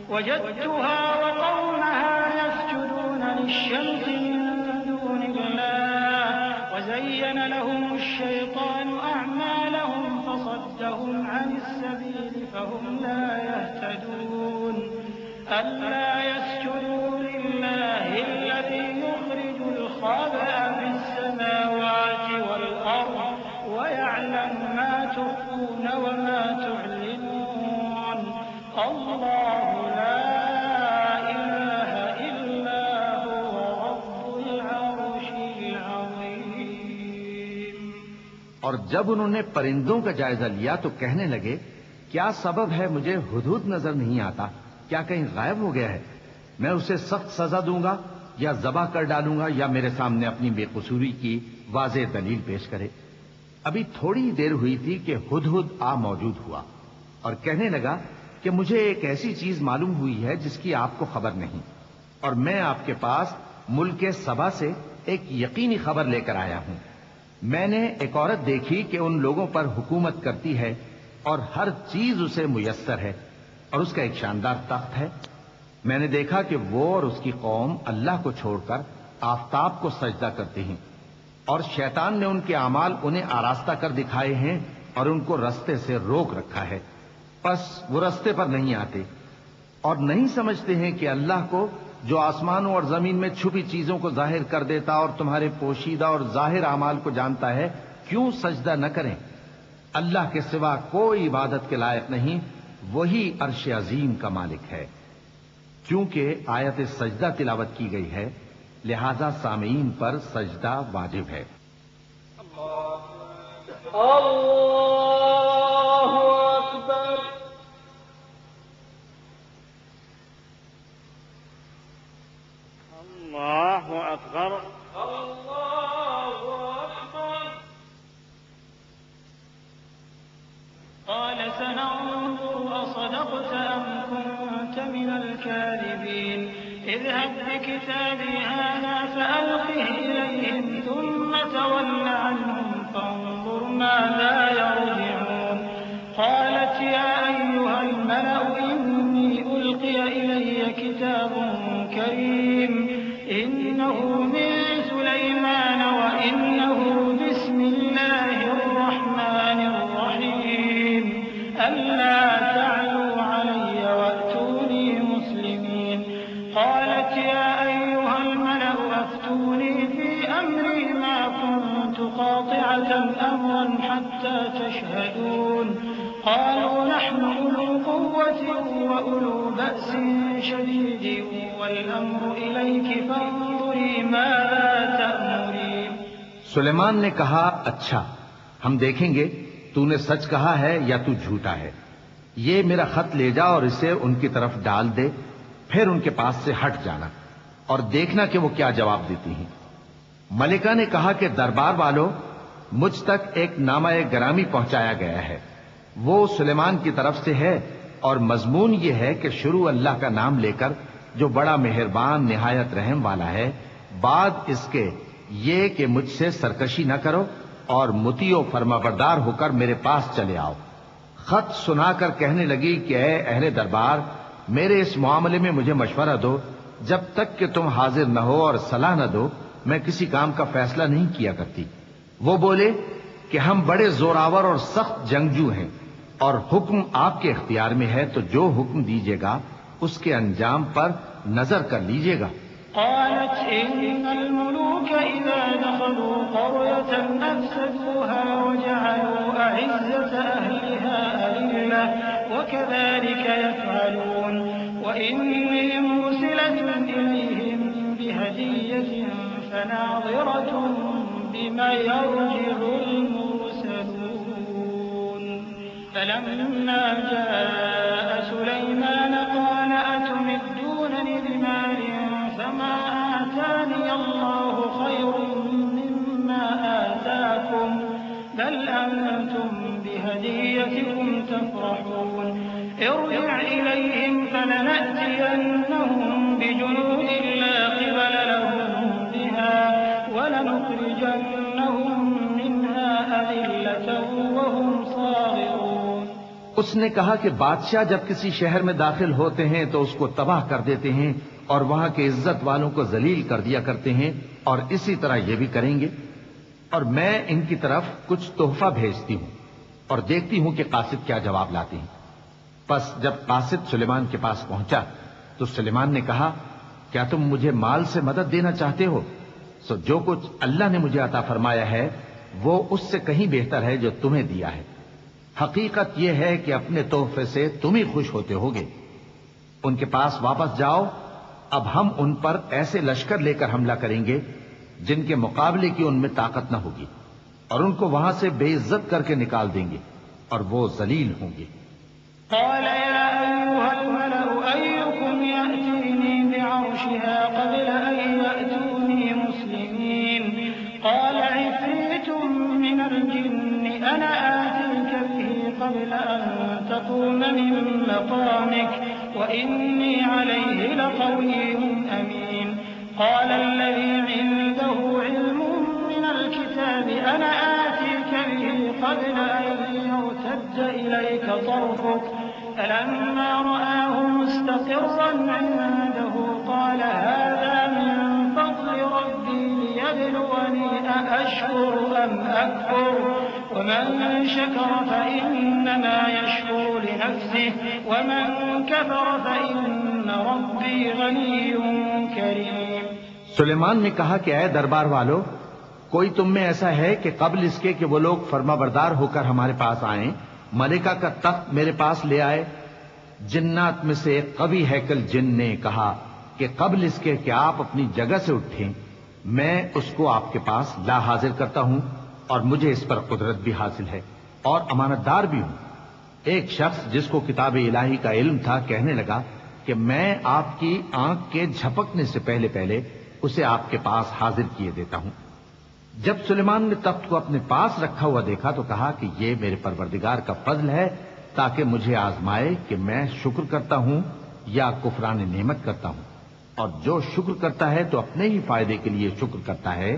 وجدتها وقومها يسجدون للشمس من دون الله وزين لهم الشيطان أعمالهم فصدهم عن السبيل فهم لا يهتدون ألا يسجدوا لله الذي يخرج الخبأ في السماوات والأرض ويعلم ما تخفون وما تعلنون اللہ لا الہ الا هو رب العرش العظیم۔ اور جب انہوں نے پرندوں کا جائزہ لیا تو کہنے لگے کیا سبب ہے مجھے ہدہد نظر نہیں آتا، کیا کہیں غائب ہو گیا ہے؟ میں اسے سخت سزا دوں گا یا ذبح کر ڈالوں گا یا میرے سامنے اپنی بے قصوری کی واضح دلیل پیش کرے۔ ابھی تھوڑی دیر ہوئی تھی کہ ہدہد آ موجود ہوا اور کہنے لگا کہ مجھے ایک ایسی چیز معلوم ہوئی ہے جس کی آپ کو خبر نہیں، اور میں آپ کے پاس ملک سبا سے ایک یقینی خبر لے کر آیا ہوں۔ میں نے ایک عورت دیکھی کہ ان لوگوں پر حکومت کرتی ہے اور ہر چیز اسے میسر ہے، اور اس کا ایک شاندار تخت ہے۔ میں نے دیکھا کہ وہ اور اس کی قوم اللہ کو چھوڑ کر آفتاب کو سجدہ کرتے ہیں، اور شیطان نے ان کے اعمال انہیں آراستہ کر دکھائے ہیں اور ان کو رستے سے روک رکھا ہے، پس وہ رستے پر نہیں آتے اور نہیں سمجھتے ہیں کہ اللہ کو جو آسمانوں اور زمین میں چھپی چیزوں کو ظاہر کر دیتا اور تمہارے پوشیدہ اور ظاہر اعمال کو جانتا ہے کیوں سجدہ نہ کریں۔ اللہ کے سوا کوئی عبادت کے لائق نہیں، وہی عرش عظیم کا مالک ہے۔ کیونکہ آیت سجدہ تلاوت کی گئی ہے لہذا سامعین پر سجدہ واجب ہے۔ اللہ اکبر۔ اللہ اکبر۔ اللہ اکبر۔ قال سننظر أصدقت أم كنت من الكاذبين اذهب بكتابي هذا فألقه إليهم ثم تول عنهم فانظر ماذا يرجعون قالت يا أيها الملأ إني ألقي إلي كتاب كريم إنه من سليمان وإنه بسم الله الرحمن الرحيم ألا تعلوا علي وأتوني مسلمين قالت يا أيها الملأ أفتوني في أمري ما كنت قاطعة أمرا حتى تشهدون قالوا نحن أولو قوة وأولو بأس شديد والأمر إليك فانظري ماذا تأمرين۔ سلیمان نے کہا اچھا ہم دیکھیں گے تو نے سچ کہا ہے یا تو جھوٹا ہے، یہ میرا خط لے جا اور اسے ان کی طرف ڈال دے، پھر ان کے پاس سے ہٹ جانا اور دیکھنا کہ وہ کیا جواب دیتی ہیں۔ ملکہ نے کہا کہ دربار والوں مجھ تک ایک نامہ گرامی پہنچایا گیا ہے، وہ سلیمان کی طرف سے ہے اور مضمون یہ ہے کہ شروع اللہ کا نام لے کر جو بڑا مہربان نہایت رحم والا ہے، بعد اس کے یہ کہ مجھ سے سرکشی نہ کرو اور مطیع و فرمانبردار ہو کر میرے پاس چلے آؤ۔ خط سنا کر کہنے لگی کہ اے اہل دربار میرے اس معاملے میں مجھے مشورہ دو، جب تک کہ تم حاضر نہ ہو اور صلاح نہ دو میں کسی کام کا فیصلہ نہیں کیا کرتی۔ وہ بولے کہ ہم بڑے زوراور اور سخت جنگجو ہیں اور حکم آپ کے اختیار میں ہے، تو جو حکم دیجیے گا اس کے انجام پر نظر کر لیجیے گا۔ قالت إن الملوك إذا دخلوا قرية أفسدوها وجعلوا أعزة أهلها أذلة وكذلك يفعلون وإني مرسلة إليهم بهدية فناظرة بما يرجع المرسلون فلما جاء سليمان قال أتمدونني بمال فما آتاني الله خير مما آتاكم بل أنتم بهديتكم تفرحون ارجع إليهم فلنأتينهم بجنود لا قبل لهم بها ولنخرجنهم منها أذلة وهم صاغرون۔ اس نے کہا کہ بادشاہ جب کسی شہر میں داخل ہوتے ہیں تو اس کو تباہ کر دیتے ہیں اور وہاں کے عزت والوں کو ذلیل کر دیا کرتے ہیں، اور اسی طرح یہ بھی کریں گے، اور میں ان کی طرف کچھ تحفہ بھیجتی ہوں اور دیکھتی ہوں کہ قاصد کیا جواب لاتے ہیں۔ پس جب قاصد سلیمان کے پاس پہنچا تو سلیمان نے کہا کیا تم مجھے مال سے مدد دینا چاہتے ہو؟ سو جو کچھ اللہ نے مجھے عطا فرمایا ہے وہ اس سے کہیں بہتر ہے جو تمہیں دیا ہے۔ حقیقت یہ ہے کہ اپنے تحفے سے تم ہی خوش ہوتے ہوگے۔ ان کے پاس واپس جاؤ، اب ہم ان پر ایسے لشکر لے کر حملہ کریں گے جن کے مقابلے کی ان میں طاقت نہ ہوگی، اور ان کو وہاں سے بے عزت کر کے نکال دیں گے اور وہ ذلیل ہوں گے۔ قال يا أيها الملأ أيكم يأتيني بعرشها قبل أن يأتوني مسلمين قال عفريت من الجن أنا آتيك به قبل أن تقوم من مقامك وإني عليه لقوي أمين قال الذي عنده علم من الكتاب أنا آتيك به قبل أن يرتد إليك طرفك فلما رآه مستقرا عنده قال هذا من فضل ربي ليبلوني أأشكر أم أكفر ومن شكر فإنما يشكر لنفسه ومن كفر فإن ربي غني كريم۔ سلیمان نے کہا کہ اے دربار والو، کوئی تم میں ایسا ہے کہ قبل اس کے کہ وہ لوگ فرما بردار ہو کر ہمارے پاس آئیں ملکہ کا تخت میرے پاس لے آئے؟ جنات میں سے ایک قوی ہیکل جن نے کہا کہ قبل اس کے کہ آپ اپنی جگہ سے اٹھیں میں اس کو آپ کے پاس لا حاضر کرتا ہوں، اور مجھے اس پر قدرت بھی حاصل ہے اور امانت دار بھی ہوں۔ ایک شخص جس کو کتاب الہی کا علم تھا کہنے لگا کہ میں آپ کی آنکھ کے جھپکنے سے پہلے پہلے اسے آپ کے پاس حاضر کیے دیتا ہوں۔ جب سلیمان نے تخت کو اپنے پاس رکھا ہوا دیکھا تو کہا کہ یہ میرے پروردگار کا فضل ہے تاکہ مجھے آزمائے کہ میں شکر کرتا ہوں یا کفران نعمت کرتا ہوں، اور جو شکر کرتا ہے تو اپنے ہی فائدے کے لیے شکر کرتا ہے،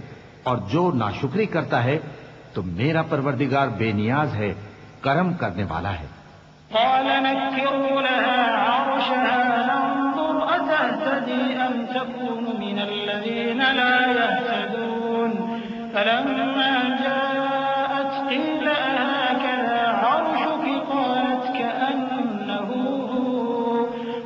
اور جو ناشکری کرتا ہے تو میرا پروردگار بے نیاز ہے، کرم کرنے والا ہے۔ قال نكروا لها عرشها ننظر أتهتدي أم تكون من الذين لا يهتدون فلما جاءت قيل أهكذا عرشك قالت كأنه هو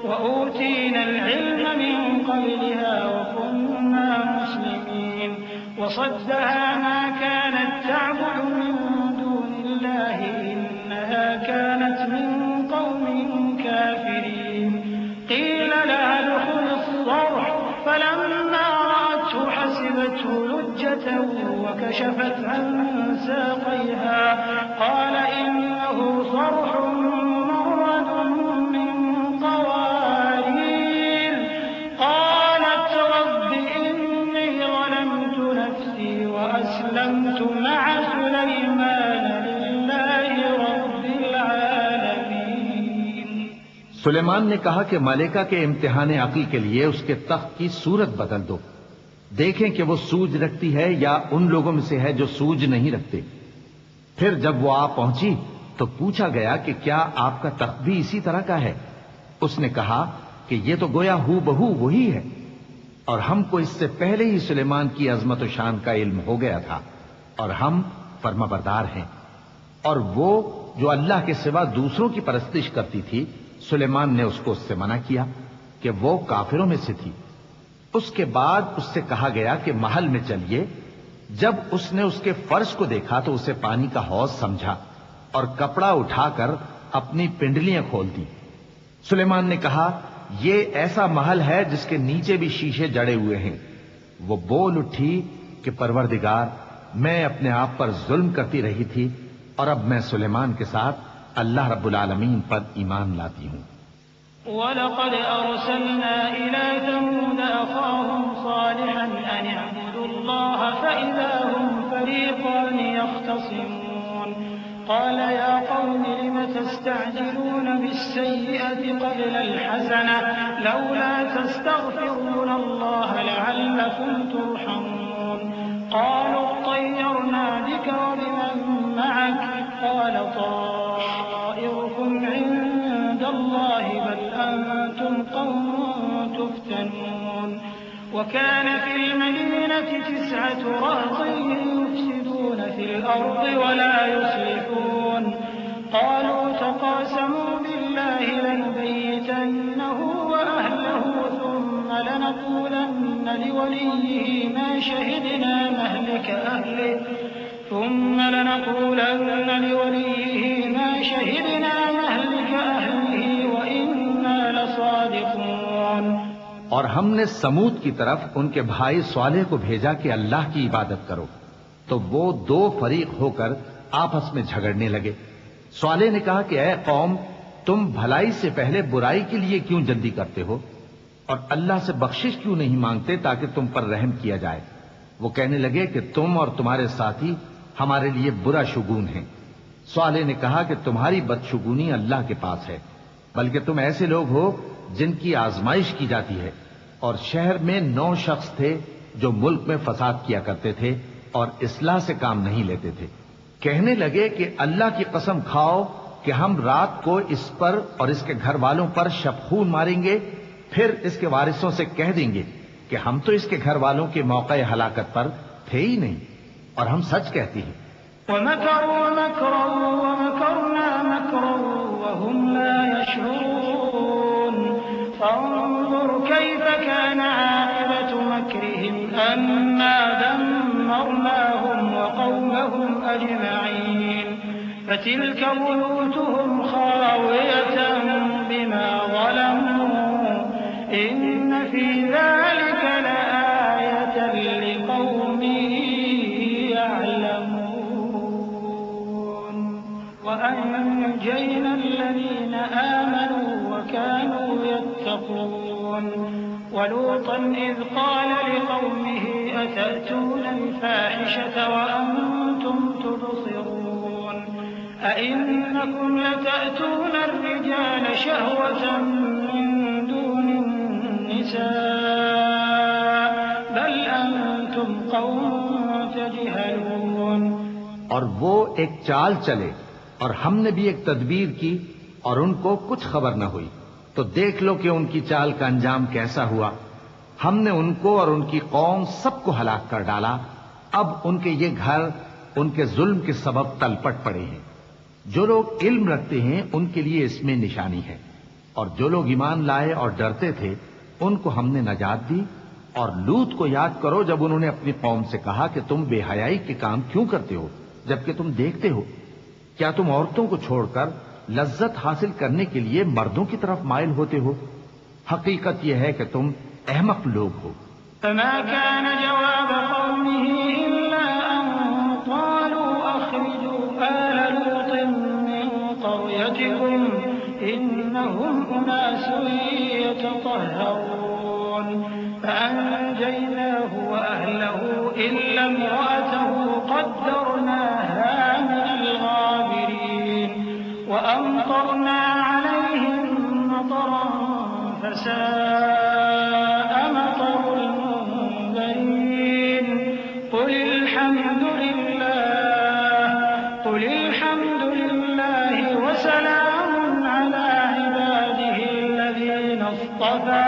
وأوتينا العلم من قبلها وكنا مسلمين وصدها ما كانت تعبد من دون الله إنها كانت من قوم كافرين قيل لها ادخل الصرح فلما رأته حسبته لجة وكشفت عن ساقيها قال إنه صرح ممرد من قوارير قالت رب إني ظلمت نفسي وأسلمت مع سليمان لله رب العالمين۔ سلیمان نے کہا کہ ملکہ کے امتحان عقل کے لیے اس کے تخت کی صورت بدل دو، دیکھیں کہ وہ سوج رکھتی ہے یا ان لوگوں میں سے ہے جو سوج نہیں رکھتے۔ پھر جب وہ آ پہنچی تو پوچھا گیا کہ کیا آپ کا تخت بھی اسی طرح کا ہے؟ اس نے کہا کہ یہ تو گویا ہو بہو وہی ہے، اور ہم کو اس سے پہلے ہی سلیمان کی عظمت و شان کا علم ہو گیا تھا، اور ہم فرما بردار ہیں۔ اور وہ جو اللہ کے سوا دوسروں کی پرستش کرتی تھی، سلیمان نے اس کو اس سے منع کیا کہ وہ کافروں میں سے تھی۔ اس کے بعد اس سے کہا گیا کہ محل میں چلیے۔ جب اس نے اس کے فرش کو دیکھا تو اسے پانی کا حوض سمجھا اور کپڑا اٹھا کر اپنی پنڈلیاں کھول دی۔ سلیمان نے کہا یہ ایسا محل ہے جس کے نیچے بھی شیشے جڑے ہوئے ہیں۔ وہ بول اٹھی کہ پروردگار، میں اپنے آپ پر ظلم کرتی رہی تھی، اور اب میں سلیمان کے ساتھ اللہ رب العالمین پر ایمان لاتی ہوں۔ وَلَقَدْ أَرْسَلْنَا إِلَى ثَمُودَ أَخَاهُمْ صَالِحًا أَنِ اعْبُدُوا اللَّهَ فَإِذَا هُمْ فَرِيقَانِ يَخْتَصِمُونَ قَالَ يَا قَوْمِ لِمَ تَسْتَعْجِلُونَ بِالسَّيِّئَةِ قَبْلَ الْحَسَنَةِ لَوْلَا تَسْتَغْفِرُونَ اللَّهَ لَعَلَّكُمْ تُرْحَمُونَ قَالُوا اطَّيَّرْنَا بِكَ وَبِمَن مَّعَكَ قَالَ طَائِرُكُمْ عِندَ اللَّهِ بَلْ أَنتُمْ قَوْمٌ تُفْتَنُونَ وَكَانَ فِي الْمَدِينَةِ 9 رَهْطٍ يُفْسِدُونَ فِي الْأَرْضِ وَلَا يُصْلِحُونَ قَالُوا تَقَاسَمُوا بِاللَّهِ لَنُبَيِّتَنَّهُ وَأَهْلَهُ ثُمَّ لَنَقُولَنَّ لِوَلِيِّهِ مَا شَهِدْنَا مَهْلِكَ أَهْلِهِ اور ہم نے سمود کی طرف ان کے بھائی صالح کو بھیجا کہ اللہ کی عبادت کرو، تو وہ دو فریق ہو کر آپس میں جھگڑنے لگے۔ صالح نے کہا کہ اے قوم، تم بھلائی سے پہلے برائی کے لیے کیوں جلدی کرتے ہو اور اللہ سے بخشش کیوں نہیں مانگتے تاکہ تم پر رحم کیا جائے؟ وہ کہنے لگے کہ تم اور تمہارے ساتھی ہمارے لیے برا شگون ہیں۔ صالح نے کہا کہ تمہاری بدشگونی اللہ کے پاس ہے، بلکہ تم ایسے لوگ ہو جن کی آزمائش کی جاتی ہے۔ اور شہر میں 9 شخص تھے جو ملک میں فساد کیا کرتے تھے اور اصلاح سے کام نہیں لیتے تھے۔ کہنے لگے کہ اللہ کی قسم کھاؤ کہ ہم رات کو اس پر اور اس کے گھر والوں پر شبخون ماریں گے، پھر اس کے وارثوں سے کہہ دیں گے کہ ہم تو اس کے گھر والوں کے موقع ہلاکت پر تھے ہی نہیں، اور ہم سچ کہتی ہیں۔ وَمَكَرُوا مَكْرًا وَمَكَرْنَا مَكْرًا وَهُمْ لَا يَشْعُرُونَ فَانظُرْ كَيْفَ كَانَ عَاقِبَةُ مَكْرِهِمْ أَنَّا دَمَّرْنَاهُمْ وَقَوْمَهُمْ أَجْمَعِينَ فَتِلْكَ بُيُوتُهُمْ خَاوِيَةً بِمَا ظَلَمُوا إِنَّ فِي ذَلِكَ لَآيَةً لِقَوْمٍ يَعْلَمُونَ وَأَنجَيْنَا الَّذِينَ آمَنُوا وَكَانُوا يَتَّقُونَ وَلُوطًا إِذْ قَالَ لِقَوْمِهِ أَتَأْتُونَ الْفَاحِشَةَ وَأَنْتُمْ تُبْصِرُونَ أَإِنَّكُمْ لَتَأْتُونَ الرِّجَالَ شَهْوَةً مِّن دُونِ النِّسَاءِ بَلْ أَنْتُمْ قَوْمٌ تَجْهَلُونَ۔ اور وہ ایک چال چلے، اور ہم نے بھی ایک تدبیر کی اور ان کو کچھ خبر نہ ہوئی، تو دیکھ لو کہ ان کی چال کا انجام کیسا ہوا۔ ہم نے ان کو اور ان کی قوم سب کو ہلاک کر ڈالا۔ اب ان کے یہ گھر ان کے ظلم کے سبب تلپٹ پڑے ہیں۔ جو لوگ علم رکھتے ہیں ان کے لیے اس میں نشانی ہے، اور جو لوگ ایمان لائے اور ڈرتے تھے ان کو ہم نے نجات دی۔ اور لوط کو یاد کرو جب انہوں نے اپنی قوم سے کہا کہ تم بے حیائی کے کام کیوں کرتے ہو جبکہ تم دیکھتے ہو؟ کیا تم عورتوں کو چھوڑ کر لذت حاصل کرنے کے لیے مردوں کی طرف مائل ہوتے ہو؟ حقیقت یہ ہے کہ تم احمق لوگ ہو۔ فما كان جواب قومه إلا أن قالوا أخرجوا آل لوط من قريتكم إنهم أناس يتطهرون فأنجيناه وأهله إلا امرأته قدرناها من الغابرين وأمطرنا عليهم مطرا فساء مطر المنذرين قل الحمد لله وسلام على عباده الذين اصطفى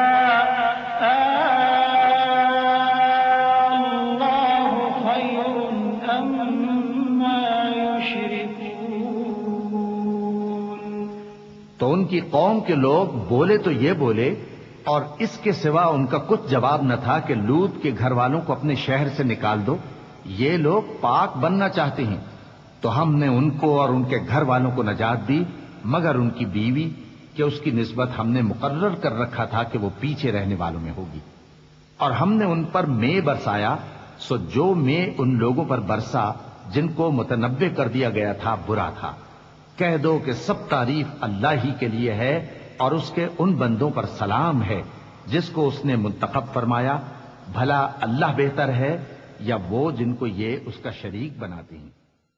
الله خير أما يشركون۔ تو ان کی قوم کے لوگ بولے تو یہ بولے، اور اس کے سوا ان کا کچھ جواب نہ تھا کہ لوط کے گھر والوں کو اپنے شہر سے نکال دو، یہ لوگ پاک بننا چاہتے ہیں۔ تو ہم نے ان کو اور ان کے گھر والوں کو نجات دی، مگر ان کی بیوی کہ اس کی نسبت ہم نے مقرر کر رکھا تھا کہ وہ پیچھے رہنے والوں میں ہوگی۔ اور ہم نے ان پر مے برسایا، سو جو مے ان لوگوں پر برسا جن کو متنبع کر دیا گیا تھا برا تھا۔ کہہ دو کہ سب تعریف اللہ ہی کے لیے ہے، اور اس کے ان بندوں پر سلام ہے جس کو اس نے منتخب فرمایا۔ بھلا اللہ بہتر ہے یا وہ جن کو یہ اس کا شریک بناتے ہیں؟